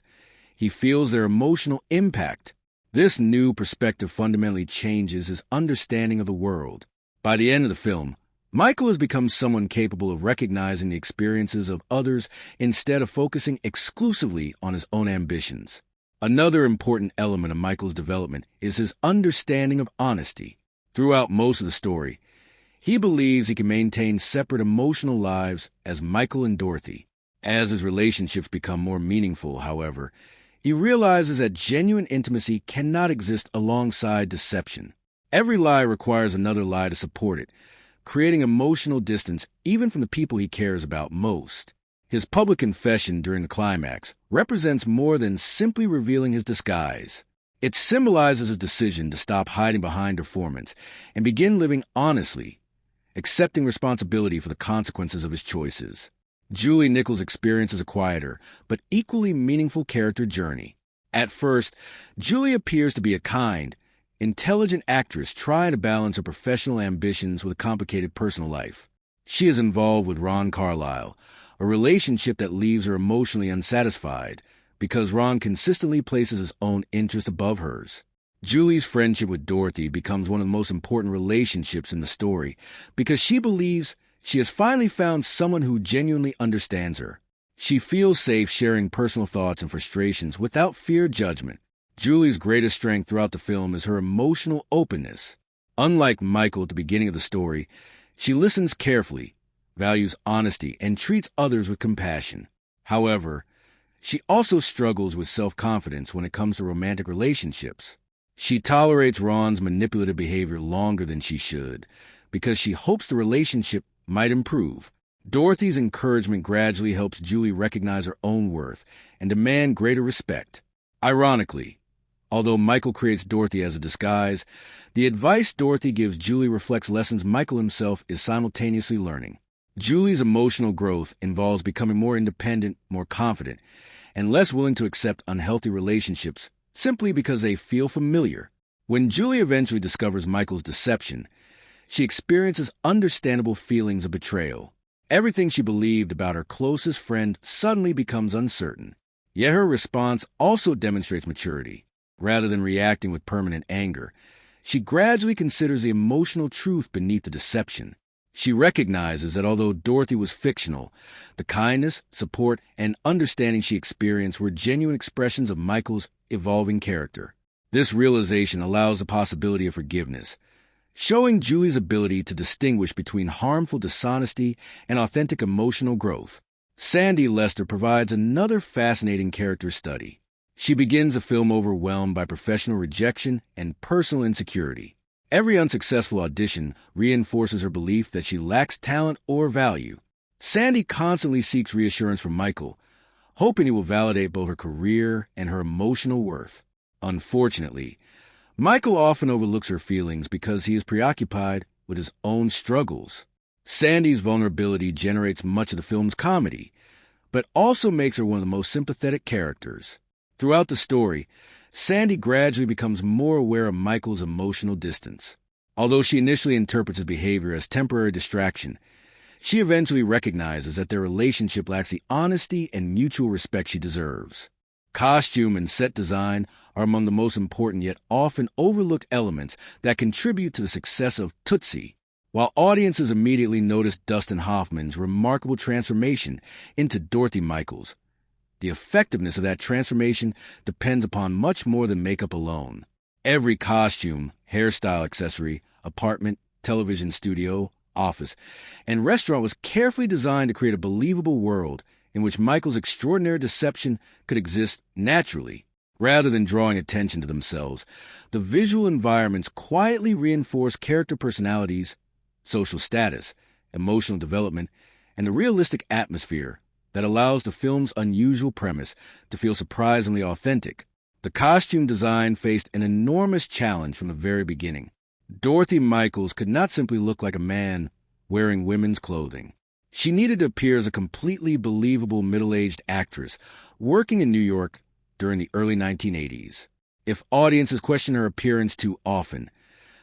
he feels their emotional impact. This new perspective fundamentally changes his understanding of the world. By the end of the film, Michael has become someone capable of recognizing the experiences of others instead of focusing exclusively on his own ambitions. Another important element of Michael's development is his understanding of honesty. Throughout most of the story, he believes he can maintain separate emotional lives as Michael and Dorothy. As his relationships become more meaningful, however, he realizes that genuine intimacy cannot exist alongside deception. Every lie requires another lie to support it, creating emotional distance even from the people he cares about most. His public confession during the climax represents more than simply revealing his disguise. It symbolizes his decision to stop hiding behind performance and begin living honestly, accepting responsibility for the consequences of his choices. Julie Nichols' experience is a quieter, but equally meaningful character journey. At first, Julie appears to be a kind, intelligent actress trying to balance her professional ambitions with a complicated personal life. She is involved with Ron Carlyle, a relationship that leaves her emotionally unsatisfied because Ron consistently places his own interest above hers. Julie's friendship with Dorothy becomes one of the most important relationships in the story because she believes she has finally found someone who genuinely understands her. She feels safe sharing personal thoughts and frustrations without fear of judgment. Julie's greatest strength throughout the film is her emotional openness. Unlike Michael at the beginning of the story, she listens carefully, values honesty, and treats others with compassion. However, she also struggles with self-confidence when it comes to romantic relationships. She tolerates Ron's manipulative behavior longer than she should because she hopes the relationship might improve. Dorothy's encouragement gradually helps Julie recognize her own worth and demand greater respect. Ironically, although Michael creates Dorothy as a disguise, the advice Dorothy gives Julie reflects lessons Michael himself is simultaneously learning. Julie's emotional growth involves becoming more independent, more confident, and less willing to accept unhealthy relationships simply because they feel familiar. When Julie eventually discovers Michael's deception, she experiences understandable feelings of betrayal. Everything she believed about her closest friend suddenly becomes uncertain. Yet her response also demonstrates maturity. Rather than reacting with permanent anger, she gradually considers the emotional truth beneath the deception. She recognizes that although Dorothy was fictional, the kindness, support, and understanding she experienced were genuine expressions of Michael's evolving character. This realization allows the possibility of forgiveness, showing Julie's ability to distinguish between harmful dishonesty and authentic emotional growth. Sandy Lester provides another fascinating character study. She begins the film overwhelmed by professional rejection and personal insecurity. Every unsuccessful audition reinforces her belief that she lacks talent or value. Sandy constantly seeks reassurance from Michael, hoping he will validate both her career and her emotional worth. Unfortunately, Michael often overlooks her feelings because he is preoccupied with his own struggles. Sandy's vulnerability generates much of the film's comedy, but also makes her one of the most sympathetic characters. Throughout the story, Sandy gradually becomes more aware of Michael's emotional distance. Although she initially interprets his behavior as temporary distraction, she eventually recognizes that their relationship lacks the honesty and mutual respect she deserves. Costume and set design are among the most important yet often overlooked elements that contribute to the success of Tootsie. While audiences immediately notice Dustin Hoffman's remarkable transformation into Dorothy Michaels, the effectiveness of that transformation depends upon much more than makeup alone. Every costume, hairstyle accessory, apartment, television studio, office, and restaurant was carefully designed to create a believable world in which Michael's extraordinary deception could exist naturally. Rather than drawing attention to themselves, the visual environments quietly reinforce character personalities, social status, emotional development, and the realistic atmosphere that allows the film's unusual premise to feel surprisingly authentic. The costume design faced an enormous challenge from the very beginning. Dorothy Michaels could not simply look like a man wearing women's clothing. She needed to appear as a completely believable middle-aged actress working in New York during the early 1980s. If audiences questioned her appearance too often,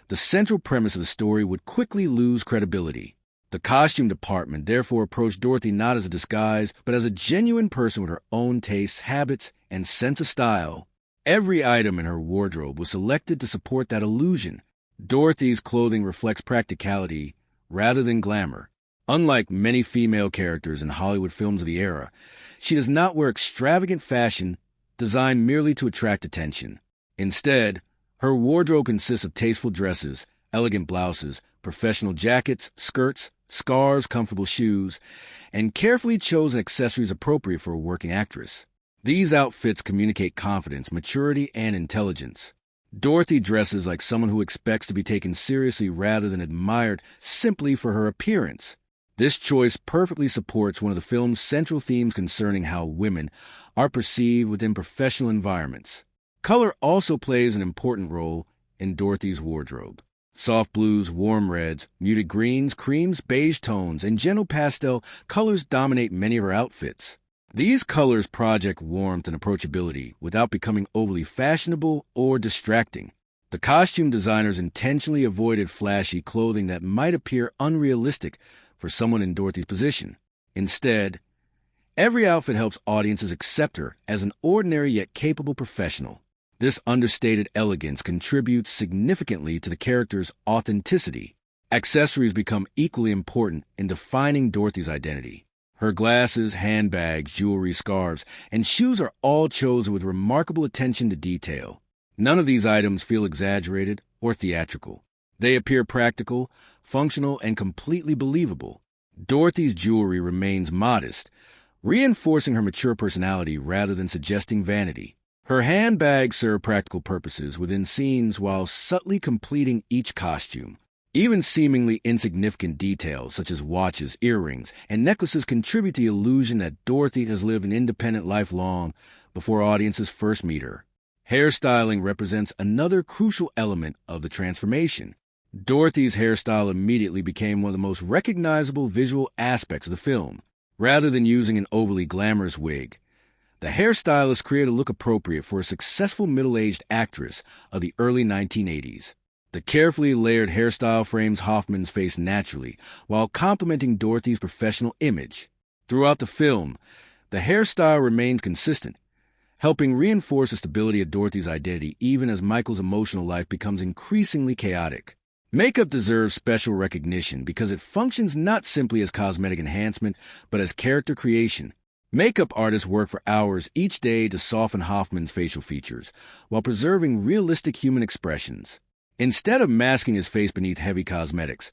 the central premise of the story would quickly lose credibility. The costume department therefore approached Dorothy not as a disguise, but as a genuine person with her own tastes, habits, and sense of style. Every item in her wardrobe was selected to support that illusion. Dorothy's clothing reflects practicality rather than glamour. Unlike many female characters in Hollywood films of the era, she does not wear extravagant fashion designed merely to attract attention. Instead, her wardrobe consists of tasteful dresses, elegant blouses, professional jackets, skirts, scarves, comfortable shoes, and carefully chosen accessories appropriate for a working actress. These outfits communicate confidence, maturity, and intelligence. Dorothy dresses like someone who expects to be taken seriously rather than admired simply for her appearance. This choice perfectly supports one of the film's central themes concerning how women are perceived within professional environments. Color also plays an important role in Dorothy's wardrobe. Soft blues, warm reds, muted greens, creams, beige tones, and gentle pastel colors dominate many of her outfits. These colors project warmth and approachability without becoming overly fashionable or distracting. The costume designers intentionally avoided flashy clothing that might appear unrealistic for someone in Dorothy's position. Instead, every outfit helps audiences accept her as an ordinary yet capable professional. This understated elegance contributes significantly to the character's authenticity. Accessories become equally important in defining Dorothy's identity. Her glasses, handbags, jewelry, scarves, and shoes are all chosen with remarkable attention to detail. None of these items feel exaggerated or theatrical. They appear practical, functional, and completely believable. Dorothy's jewelry remains modest, reinforcing her mature personality rather than suggesting vanity. Her handbags serve practical purposes within scenes while subtly completing each costume. Even seemingly insignificant details such as watches, earrings, and necklaces contribute to the illusion that Dorothy has lived an independent life long before audiences first meet her. Hairstyling represents another crucial element of the transformation. Dorothy's hairstyle immediately became one of the most recognizable visual aspects of the film. Rather than using an overly glamorous wig, the hairstylist created a look appropriate for a successful middle-aged actress of the early 1980s. The carefully layered hairstyle frames Hoffman's face naturally, while complementing Dorothy's professional image. Throughout the film, the hairstyle remains consistent, helping reinforce the stability of Dorothy's identity even as Michael's emotional life becomes increasingly chaotic. Makeup deserves special recognition because it functions not simply as cosmetic enhancement, but as character creation. Makeup artists work for hours each day to soften Hoffman's facial features, while preserving realistic human expressions. Instead of masking his face beneath heavy cosmetics,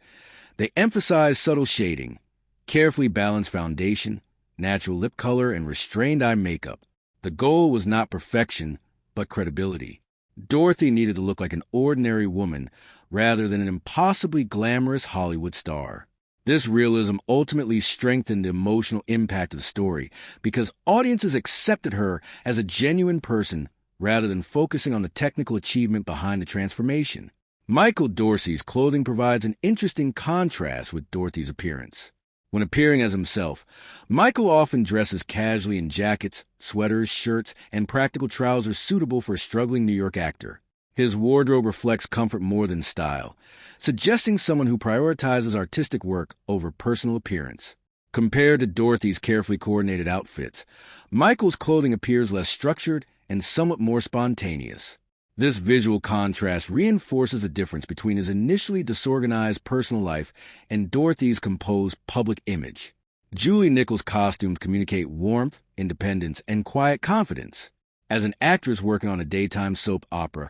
they emphasize subtle shading, carefully balanced foundation, natural lip color, and restrained eye makeup. The goal was not perfection, but credibility. Dorothy needed to look like an ordinary woman rather than an impossibly glamorous Hollywood star. This realism ultimately strengthened the emotional impact of the story because audiences accepted her as a genuine person rather than focusing on the technical achievement behind the transformation. Michael Dorsey's clothing provides an interesting contrast with Dorothy's appearance. When appearing as himself, Michael often dresses casually in jackets, sweaters, shirts, and practical trousers suitable for a struggling New York actor. His wardrobe reflects comfort more than style, suggesting someone who prioritizes artistic work over personal appearance. Compared to Dorothy's carefully coordinated outfits, Michael's clothing appears less structured and somewhat more spontaneous. This visual contrast reinforces the difference between his initially disorganized personal life and Dorothy's composed public image. Julie Nichols' costumes communicate warmth, independence, and quiet confidence. As an actress working on a daytime soap opera,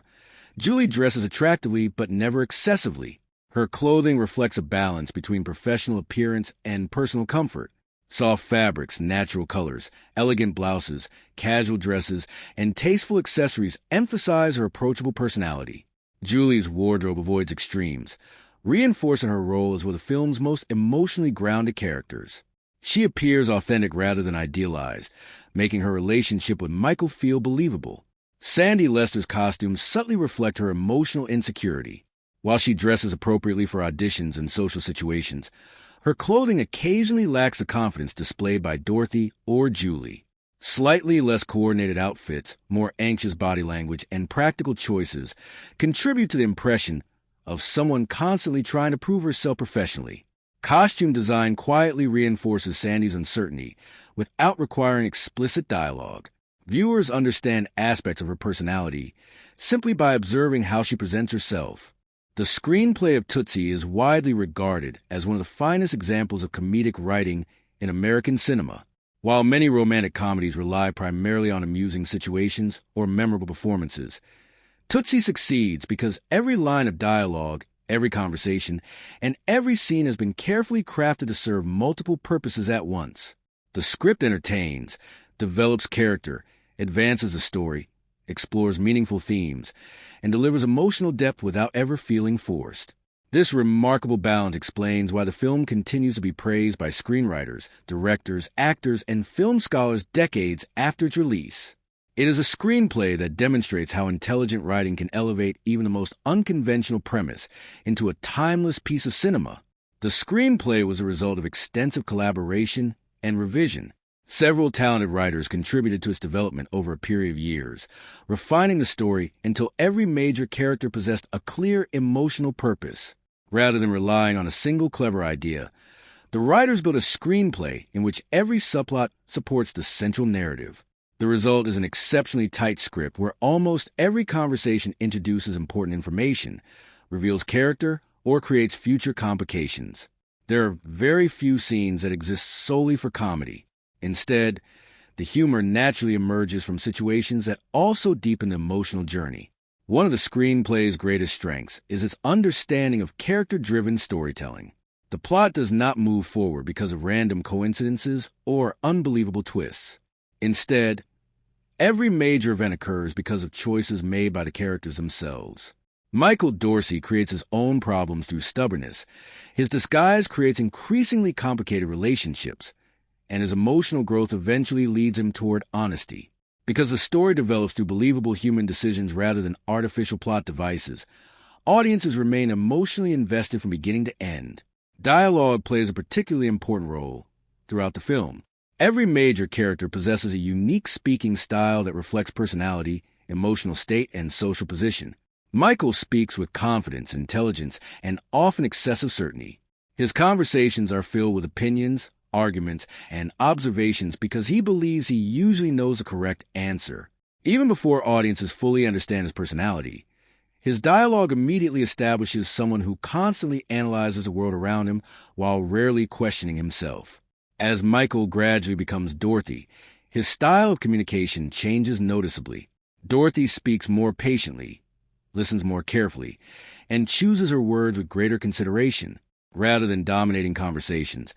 Julie dresses attractively but never excessively. Her clothing reflects a balance between professional appearance and personal comfort. Soft fabrics, natural colors, elegant blouses, casual dresses, and tasteful accessories emphasize her approachable personality. Julie's wardrobe avoids extremes, reinforcing her role as one of the film's most emotionally grounded characters. She appears authentic rather than idealized, making her relationship with Michael feel believable. Sandy Lester's costumes subtly reflect her emotional insecurity. While she dresses appropriately for auditions and social situations, her clothing occasionally lacks the confidence displayed by Dorothy or Julie. Slightly less coordinated outfits, more anxious body language, and practical choices contribute to the impression of someone constantly trying to prove herself professionally. Costume design quietly reinforces Sandy's uncertainty without requiring explicit dialogue. Viewers understand aspects of her personality simply by observing how she presents herself. The screenplay of Tootsie is widely regarded as one of the finest examples of comedic writing in American cinema. While many romantic comedies rely primarily on amusing situations or memorable performances, Tootsie succeeds because every line of dialogue, every conversation, and every scene has been carefully crafted to serve multiple purposes at once. The script entertains, develops character, advances the story, explores meaningful themes, and delivers emotional depth without ever feeling forced. This remarkable balance explains why the film continues to be praised by screenwriters, directors, actors, and film scholars decades after its release. It is a screenplay that demonstrates how intelligent writing can elevate even the most unconventional premise into a timeless piece of cinema. The screenplay was a result of extensive collaboration and revision. Several talented writers contributed to its development over a period of years, refining the story until every major character possessed a clear emotional purpose. Rather than relying on a single clever idea, the writers built a screenplay in which every subplot supports the central narrative. The result is an exceptionally tight script where almost every conversation introduces important information, reveals character, or creates future complications. There are very few scenes that exist solely for comedy. Instead, the humor naturally emerges from situations that also deepen the emotional journey. One of the screenplay's greatest strengths is its understanding of character-driven storytelling. The plot does not move forward because of random coincidences or unbelievable twists. Instead, every major event occurs because of choices made by the characters themselves. Michael Dorsey creates his own problems through stubbornness. His disguise creates increasingly complicated relationships, and his emotional growth eventually leads him toward honesty. Because the story develops through believable human decisions rather than artificial plot devices, audiences remain emotionally invested from beginning to end. Dialogue plays a particularly important role throughout the film. Every major character possesses a unique speaking style that reflects personality, emotional state, and social position. Michael speaks with confidence, intelligence, and often excessive certainty. His conversations are filled with opinions, arguments, and observations because he believes he usually knows the correct answer. Even before audiences fully understand his personality, his dialogue immediately establishes someone who constantly analyzes the world around him while rarely questioning himself. As Michael gradually becomes Dorothy, his style of communication changes noticeably. Dorothy speaks more patiently, listens more carefully, and chooses her words with greater consideration. Rather than dominating conversations,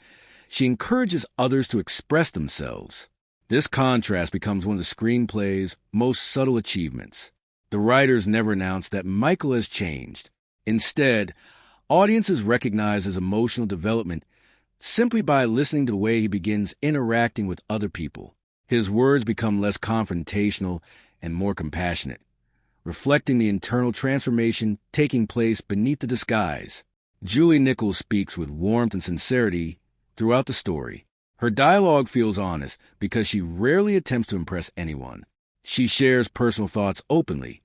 she encourages others to express themselves. This contrast becomes one of the screenplay's most subtle achievements. The writers never announce that Michael has changed. Instead, audiences recognize his emotional development simply by listening to the way he begins interacting with other people. His words become less confrontational and more compassionate, reflecting the internal transformation taking place beneath the disguise. Julie Nichols speaks with warmth and sincerity throughout the story. Her dialogue feels honest because she rarely attempts to impress anyone. She shares personal thoughts openly,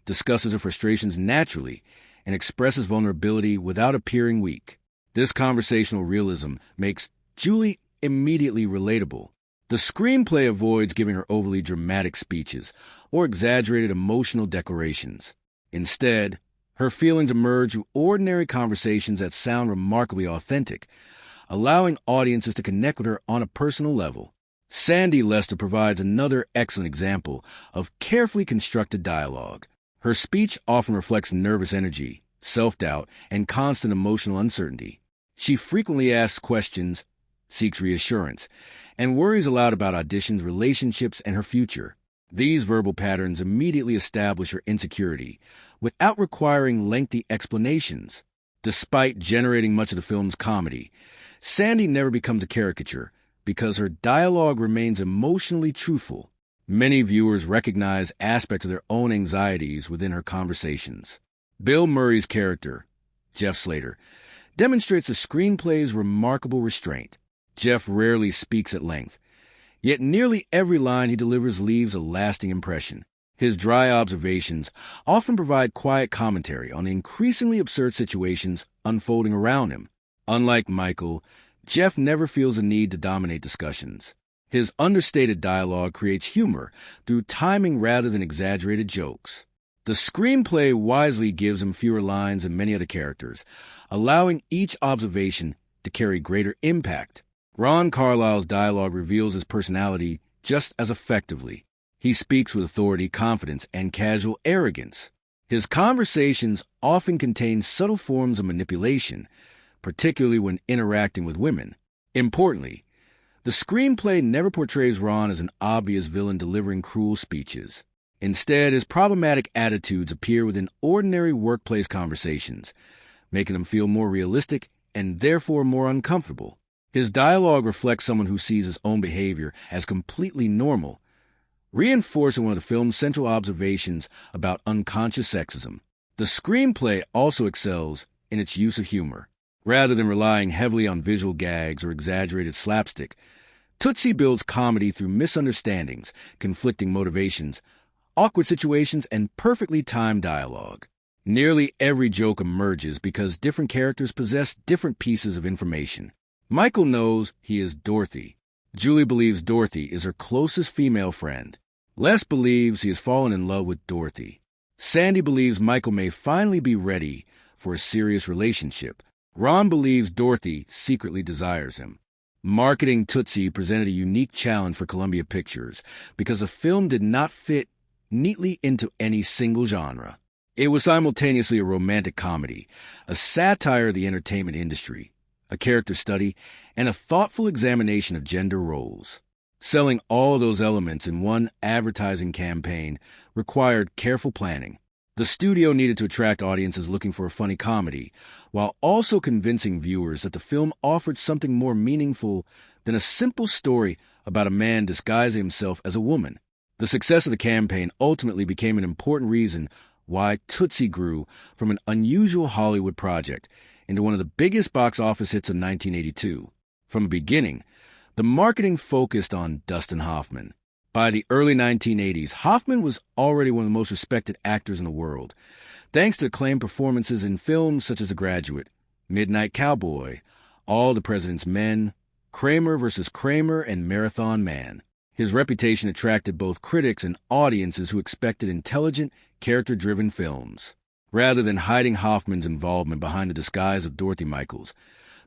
discusses her frustrations naturally, and expresses vulnerability without appearing weak. This conversational realism makes Julie immediately relatable. The screenplay avoids giving her overly dramatic speeches or exaggerated emotional declarations. Instead, her feelings emerge through ordinary conversations that sound remarkably authentic, allowing audiences to connect with her on a personal level. Sandy Lester provides another excellent example of carefully constructed dialogue. Her speech often reflects nervous energy, self-doubt, and constant emotional uncertainty. She frequently asks questions, seeks reassurance, and worries aloud about auditions, relationships, and her future. These verbal patterns immediately establish her insecurity without requiring lengthy explanations. Despite generating much of the film's comedy, Sandy never becomes a caricature because her dialogue remains emotionally truthful. Many viewers recognize aspects of their own anxieties within her conversations. Bill Murray's character, Jeff Slater, demonstrates the screenplay's remarkable restraint. Jeff rarely speaks at length, yet nearly every line he delivers leaves a lasting impression. His dry observations often provide quiet commentary on the increasingly absurd situations unfolding around him. Unlike Michael, Jeff never feels a need to dominate discussions. His understated dialogue creates humor through timing rather than exaggerated jokes. The screenplay wisely gives him fewer lines than many other characters, allowing each observation to carry greater impact. Ron Carlisle's dialogue reveals his personality just as effectively. He speaks with authority, confidence, and casual arrogance. His conversations often contain subtle forms of manipulation, particularly when interacting with women. Importantly, the screenplay never portrays Ron as an obvious villain delivering cruel speeches. Instead, his problematic attitudes appear within ordinary workplace conversations, making them feel more realistic and therefore more uncomfortable. His dialogue reflects someone who sees his own behavior as completely normal, reinforcing one of the film's central observations about unconscious sexism. The screenplay also excels in its use of humor. Rather than relying heavily on visual gags or exaggerated slapstick, Tootsie builds comedy through misunderstandings, conflicting motivations, awkward situations, and perfectly timed dialogue. Nearly every joke emerges because different characters possess different pieces of information. Michael knows he is Dorothy. Julie believes Dorothy is her closest female friend. Les believes he has fallen in love with Dorothy. Sandy believes Michael may finally be ready for a serious relationship. Ron believes Dorothy secretly desires him. Marketing Tootsie presented a unique challenge for Columbia Pictures because the film did not fit neatly into any single genre. It was simultaneously a romantic comedy, a satire of the entertainment industry, a character study, and a thoughtful examination of gender roles. Selling all those elements in one advertising campaign required careful planning. The studio needed to attract audiences looking for a funny comedy, while also convincing viewers that the film offered something more meaningful than a simple story about a man disguising himself as a woman. The success of the campaign ultimately became an important reason why Tootsie grew from an unusual Hollywood project into one of the biggest box office hits of 1982. From the beginning, the marketing focused on Dustin Hoffman. By the early 1980s, Hoffman was already one of the most respected actors in the world, thanks to acclaimed performances in films such as The Graduate, Midnight Cowboy, All the President's Men, Kramer vs. Kramer, and Marathon Man. His reputation attracted both critics and audiences who expected intelligent, character-driven films. Rather than hiding Hoffman's involvement behind the disguise of Dorothy Michaels,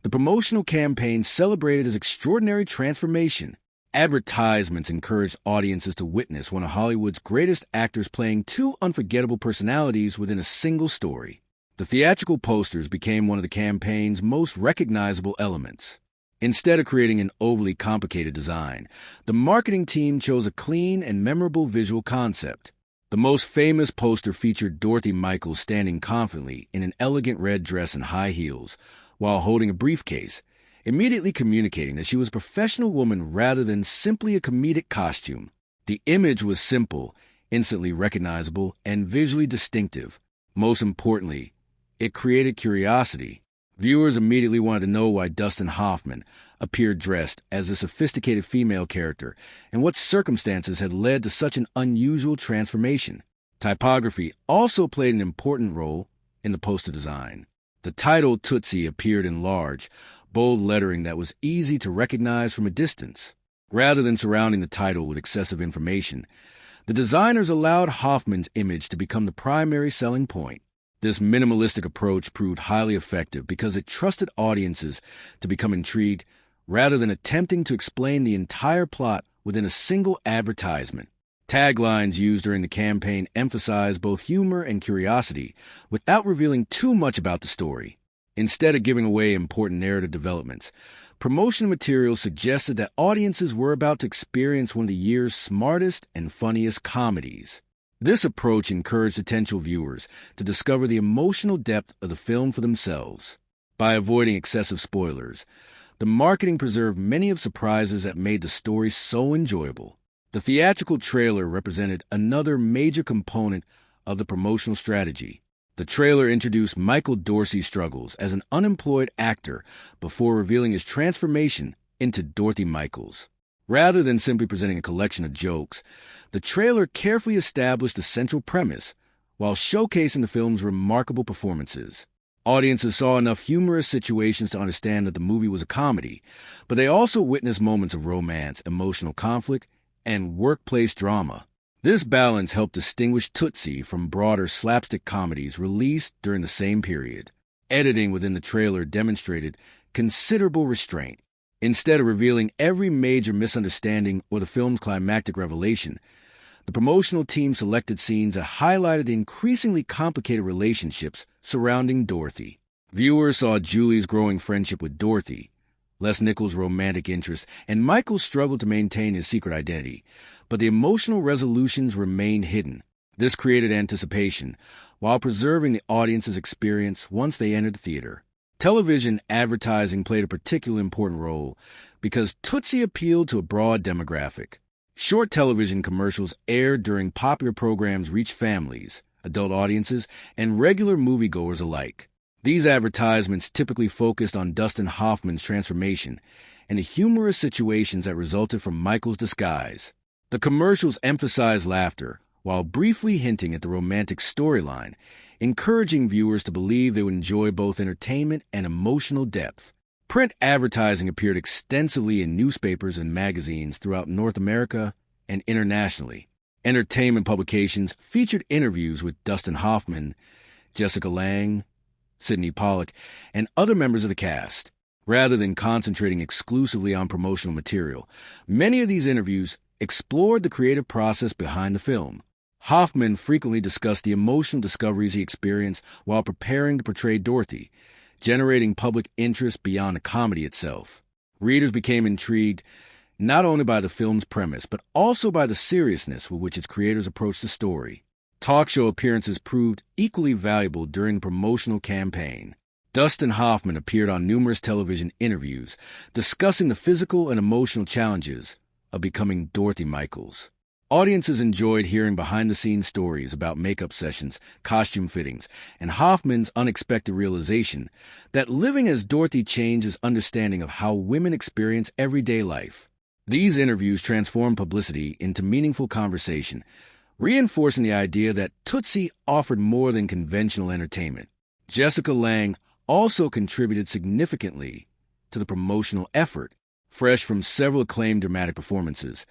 the promotional campaign celebrated his extraordinary transformation. Advertisements encouraged audiences to witness one of Hollywood's greatest actors playing two unforgettable personalities within a single story. The theatrical posters became one of the campaign's most recognizable elements. Instead of creating an overly complicated design, the marketing team chose a clean and memorable visual concept. The most famous poster featured Dorothy Michaels standing confidently in an elegant red dress and high heels, while holding a briefcase, immediately communicating that she was a professional woman rather than simply a comedic costume. The image was simple, instantly recognizable, and visually distinctive. Most importantly, it created curiosity. Viewers immediately wanted to know why Dustin Hoffman appeared dressed as a sophisticated female character and what circumstances had led to such an unusual transformation. Typography also played an important role in the poster design. The title Tootsie appeared in large, bold lettering that was easy to recognize from a distance. Rather than surrounding the title with excessive information, the designers allowed Hoffman's image to become the primary selling point. This minimalistic approach proved highly effective because it trusted audiences to become intrigued rather than attempting to explain the entire plot within a single advertisement. Taglines used during the campaign emphasized both humor and curiosity without revealing too much about the story. Instead of giving away important narrative developments, promotional materials suggested that audiences were about to experience one of the year's smartest and funniest comedies. This approach encouraged potential viewers to discover the emotional depth of the film for themselves. By avoiding excessive spoilers, the marketing preserved many of the surprises that made the story so enjoyable. The theatrical trailer represented another major component of the promotional strategy. The trailer introduced Michael Dorsey's struggles as an unemployed actor before revealing his transformation into Dorothy Michaels. Rather than simply presenting a collection of jokes, the trailer carefully established a central premise while showcasing the film's remarkable performances. Audiences saw enough humorous situations to understand that the movie was a comedy, but they also witnessed moments of romance, emotional conflict, and workplace drama. This balance helped distinguish Tootsie from broader slapstick comedies released during the same period. Editing within the trailer demonstrated considerable restraint. Instead of revealing every major misunderstanding or the film's climactic revelation, the promotional team selected scenes that highlighted the increasingly complicated relationships surrounding Dorothy. Viewers saw Julie's growing friendship with Dorothy, Les Nichols' romantic interest, and Michael's struggle to maintain his secret identity, but the emotional resolutions remained hidden. This created anticipation, while preserving the audience's experience once they entered the theater. Television advertising played a particularly important role because Tootsie appealed to a broad demographic. Short television commercials aired during popular programs reached families, adult audiences, and regular moviegoers alike. These advertisements typically focused on Dustin Hoffman's transformation and the humorous situations that resulted from Michael's disguise. The commercials emphasize laughter, while briefly hinting at the romantic storyline, encouraging viewers to believe they would enjoy both entertainment and emotional depth. Print advertising appeared extensively in newspapers and magazines throughout North America and internationally. Entertainment publications featured interviews with Dustin Hoffman, Jessica Lange, Sydney Pollack, and other members of the cast. Rather than concentrating exclusively on promotional material, many of these interviews explored the creative process behind the film. Hoffman frequently discussed the emotional discoveries he experienced while preparing to portray Dorothy, generating public interest beyond the comedy itself. Readers became intrigued not only by the film's premise, but also by the seriousness with which its creators approached the story. Talk show appearances proved equally valuable during the promotional campaign. Dustin Hoffman appeared on numerous television interviews, discussing the physical and emotional challenges of becoming Dorothy Michaels. Audiences enjoyed hearing behind-the-scenes stories about makeup sessions, costume fittings, and Hoffman's unexpected realization that living as Dorothy changed his understanding of how women experience everyday life. These interviews transformed publicity into meaningful conversation, reinforcing the idea that Tootsie offered more than conventional entertainment. Jessica Lange also contributed significantly to the promotional effort. Fresh from several acclaimed dramatic performances,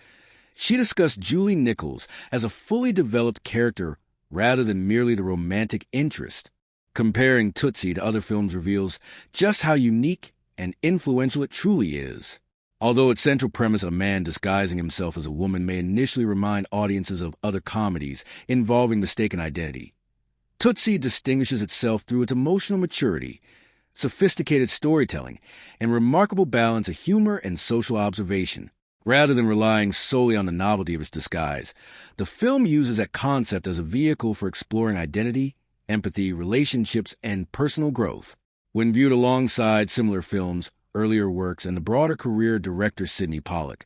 she discussed Julie Nichols as a fully developed character rather than merely the romantic interest. Comparing Tootsie to other films reveals just how unique and influential it truly is. Although its central premise of a man disguising himself as a woman may initially remind audiences of other comedies involving mistaken identity, Tootsie distinguishes itself through its emotional maturity, sophisticated storytelling, and remarkable balance of humor and social observation. Rather than relying solely on the novelty of its disguise, the film uses that concept as a vehicle for exploring identity, empathy, relationships, and personal growth. When viewed alongside similar films, earlier works, and the broader career of director Sydney Pollack,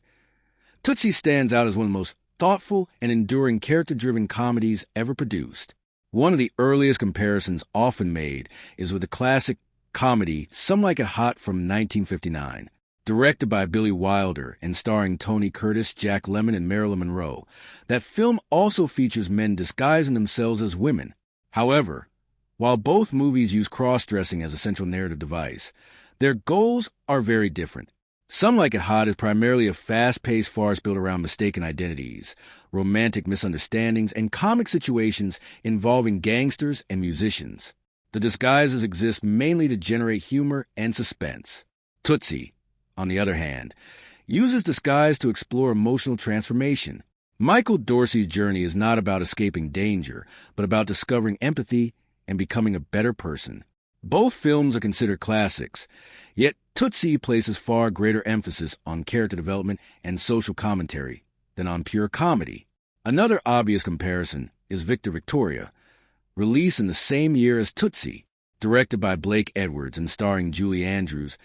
Tootsie stands out as one of the most thoughtful and enduring character-driven comedies ever produced. One of the earliest comparisons often made is with the classic comedy Some Like It Hot from 1959. Directed by Billy Wilder and starring Tony Curtis, Jack Lemmon, and Marilyn Monroe, that film also features men disguising themselves as women. However, while both movies use cross-dressing as a central narrative device, their goals are very different. Some Like It Hot is primarily a fast-paced farce built around mistaken identities, romantic misunderstandings, and comic situations involving gangsters and musicians. The disguises exist mainly to generate humor and suspense. Tootsie, on the other hand, uses disguise to explore emotional transformation. Michael Dorsey's journey is not about escaping danger, but about discovering empathy and becoming a better person. Both films are considered classics, yet Tootsie places far greater emphasis on character development and social commentary than on pure comedy. Another obvious comparison is Victor Victoria, released in the same year as Tootsie. Directed by Blake Edwards and starring Julie Andrews,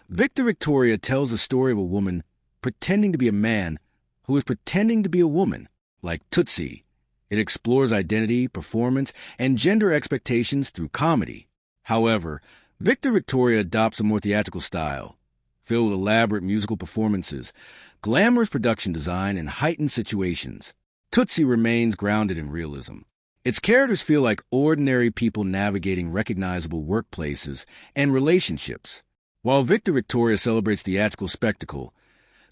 Victor Victoria tells the story of a woman pretending to be a man who is pretending to be a woman. Like Tootsie, it explores identity, performance, and gender expectations through comedy. However, Victor Victoria adopts a more theatrical style, filled with elaborate musical performances, glamorous production design, and heightened situations. Tootsie remains grounded in realism. Its characters feel like ordinary people navigating recognizable workplaces and relationships. While Victor Victoria celebrates theatrical spectacle,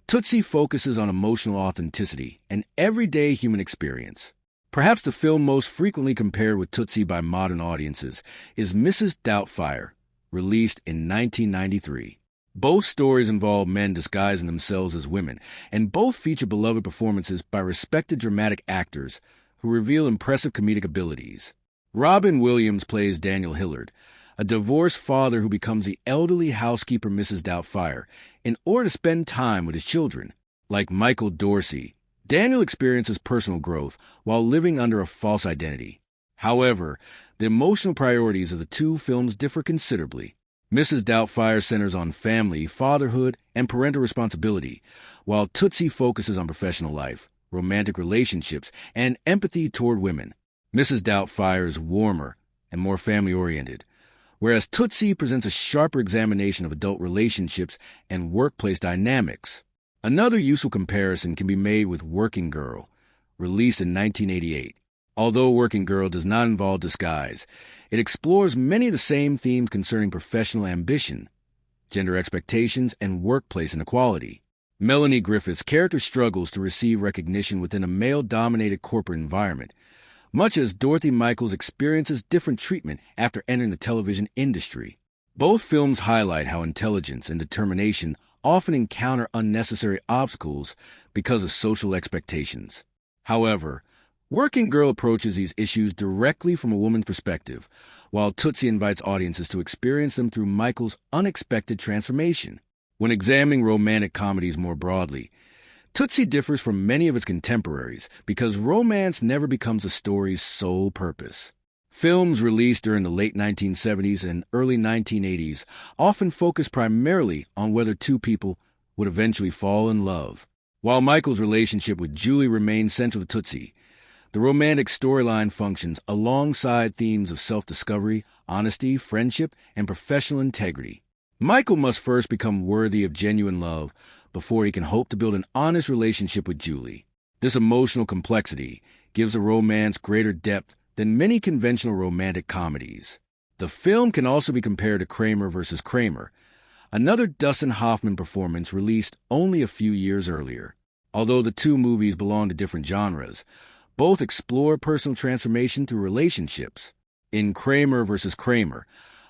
Tootsie focuses on emotional authenticity and everyday human experience. Perhaps the film most frequently compared with Tootsie by modern audiences is Mrs. Doubtfire, released in 1993. Both stories involve men disguising themselves as women, and both feature beloved performances by respected dramatic actors who reveal impressive comedic abilities. Robin Williams plays Daniel Hillard, a divorced father who becomes the elderly housekeeper Mrs. Doubtfire in order to spend time with his children. Like Michael Dorsey, Daniel experiences personal growth while living under a false identity. However, the emotional priorities of the two films differ considerably. Mrs. Doubtfire centers on family, fatherhood, and parental responsibility, while Tootsie focuses on professional life, romantic relationships, and empathy toward women. Mrs. Doubtfire is warmer and more family-oriented, whereas Tootsie presents a sharper examination of adult relationships and workplace dynamics. Another useful comparison can be made with Working Girl, released in 1988. Although Working Girl does not involve disguise, it explores many of the same themes concerning professional ambition, gender expectations, and workplace inequality. Melanie Griffith's character struggles to receive recognition within a male-dominated corporate environment, much as Dorothy Michaels experiences different treatment after entering the television industry. Both films highlight how intelligence and determination often encounter unnecessary obstacles because of social expectations. However, Working Girl approaches these issues directly from a woman's perspective, while Tootsie invites audiences to experience them through Michael's unexpected transformation. When examining romantic comedies more broadly, Tootsie differs from many of its contemporaries because romance never becomes a story's sole purpose. Films released during the late 1970s and early 1980s often focus primarily on whether two people would eventually fall in love. While Michael's relationship with Julie remains central to Tootsie, the romantic storyline functions alongside themes of self-discovery, honesty, friendship, and professional integrity. Michael must first become worthy of genuine love before he can hope to build an honest relationship with Julie. This emotional complexity gives the romance greater depth than many conventional romantic comedies. The film can also be compared to Kramer vs. Kramer, another Dustin Hoffman performance released only a few years earlier. Although the two movies belong to different genres, both explore personal transformation through relationships. In Kramer vs. Kramer,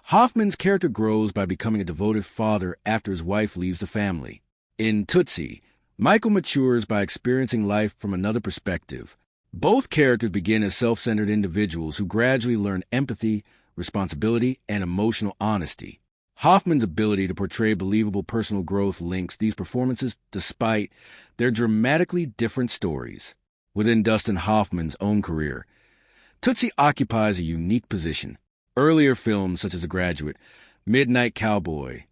Hoffman's character grows by becoming a devoted father after his wife leaves the family. In Tootsie, Michael matures by experiencing life from another perspective. Both characters begin as self-centered individuals who gradually learn empathy, responsibility, and emotional honesty. Hoffman's ability to portray believable personal growth links these performances despite their dramatically different stories. Within Dustin Hoffman's own career, Tootsie occupies a unique position. Earlier films such as The Graduate, Midnight Cowboy,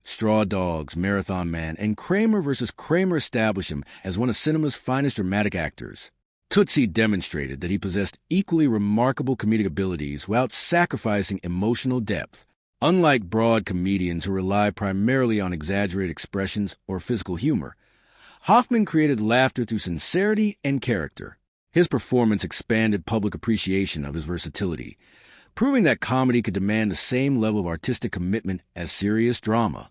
Straw Dogs, Marathon Man, and Kramer vs. Kramer establish him as one of cinema's finest dramatic actors. Tootsie demonstrated that he possessed equally remarkable comedic abilities without sacrificing emotional depth. Unlike broad comedians who rely primarily on exaggerated expressions or physical humor, Hoffman created laughter through sincerity and character. His performance expanded public appreciation of his versatility, proving that comedy could demand the same level of artistic commitment as serious drama.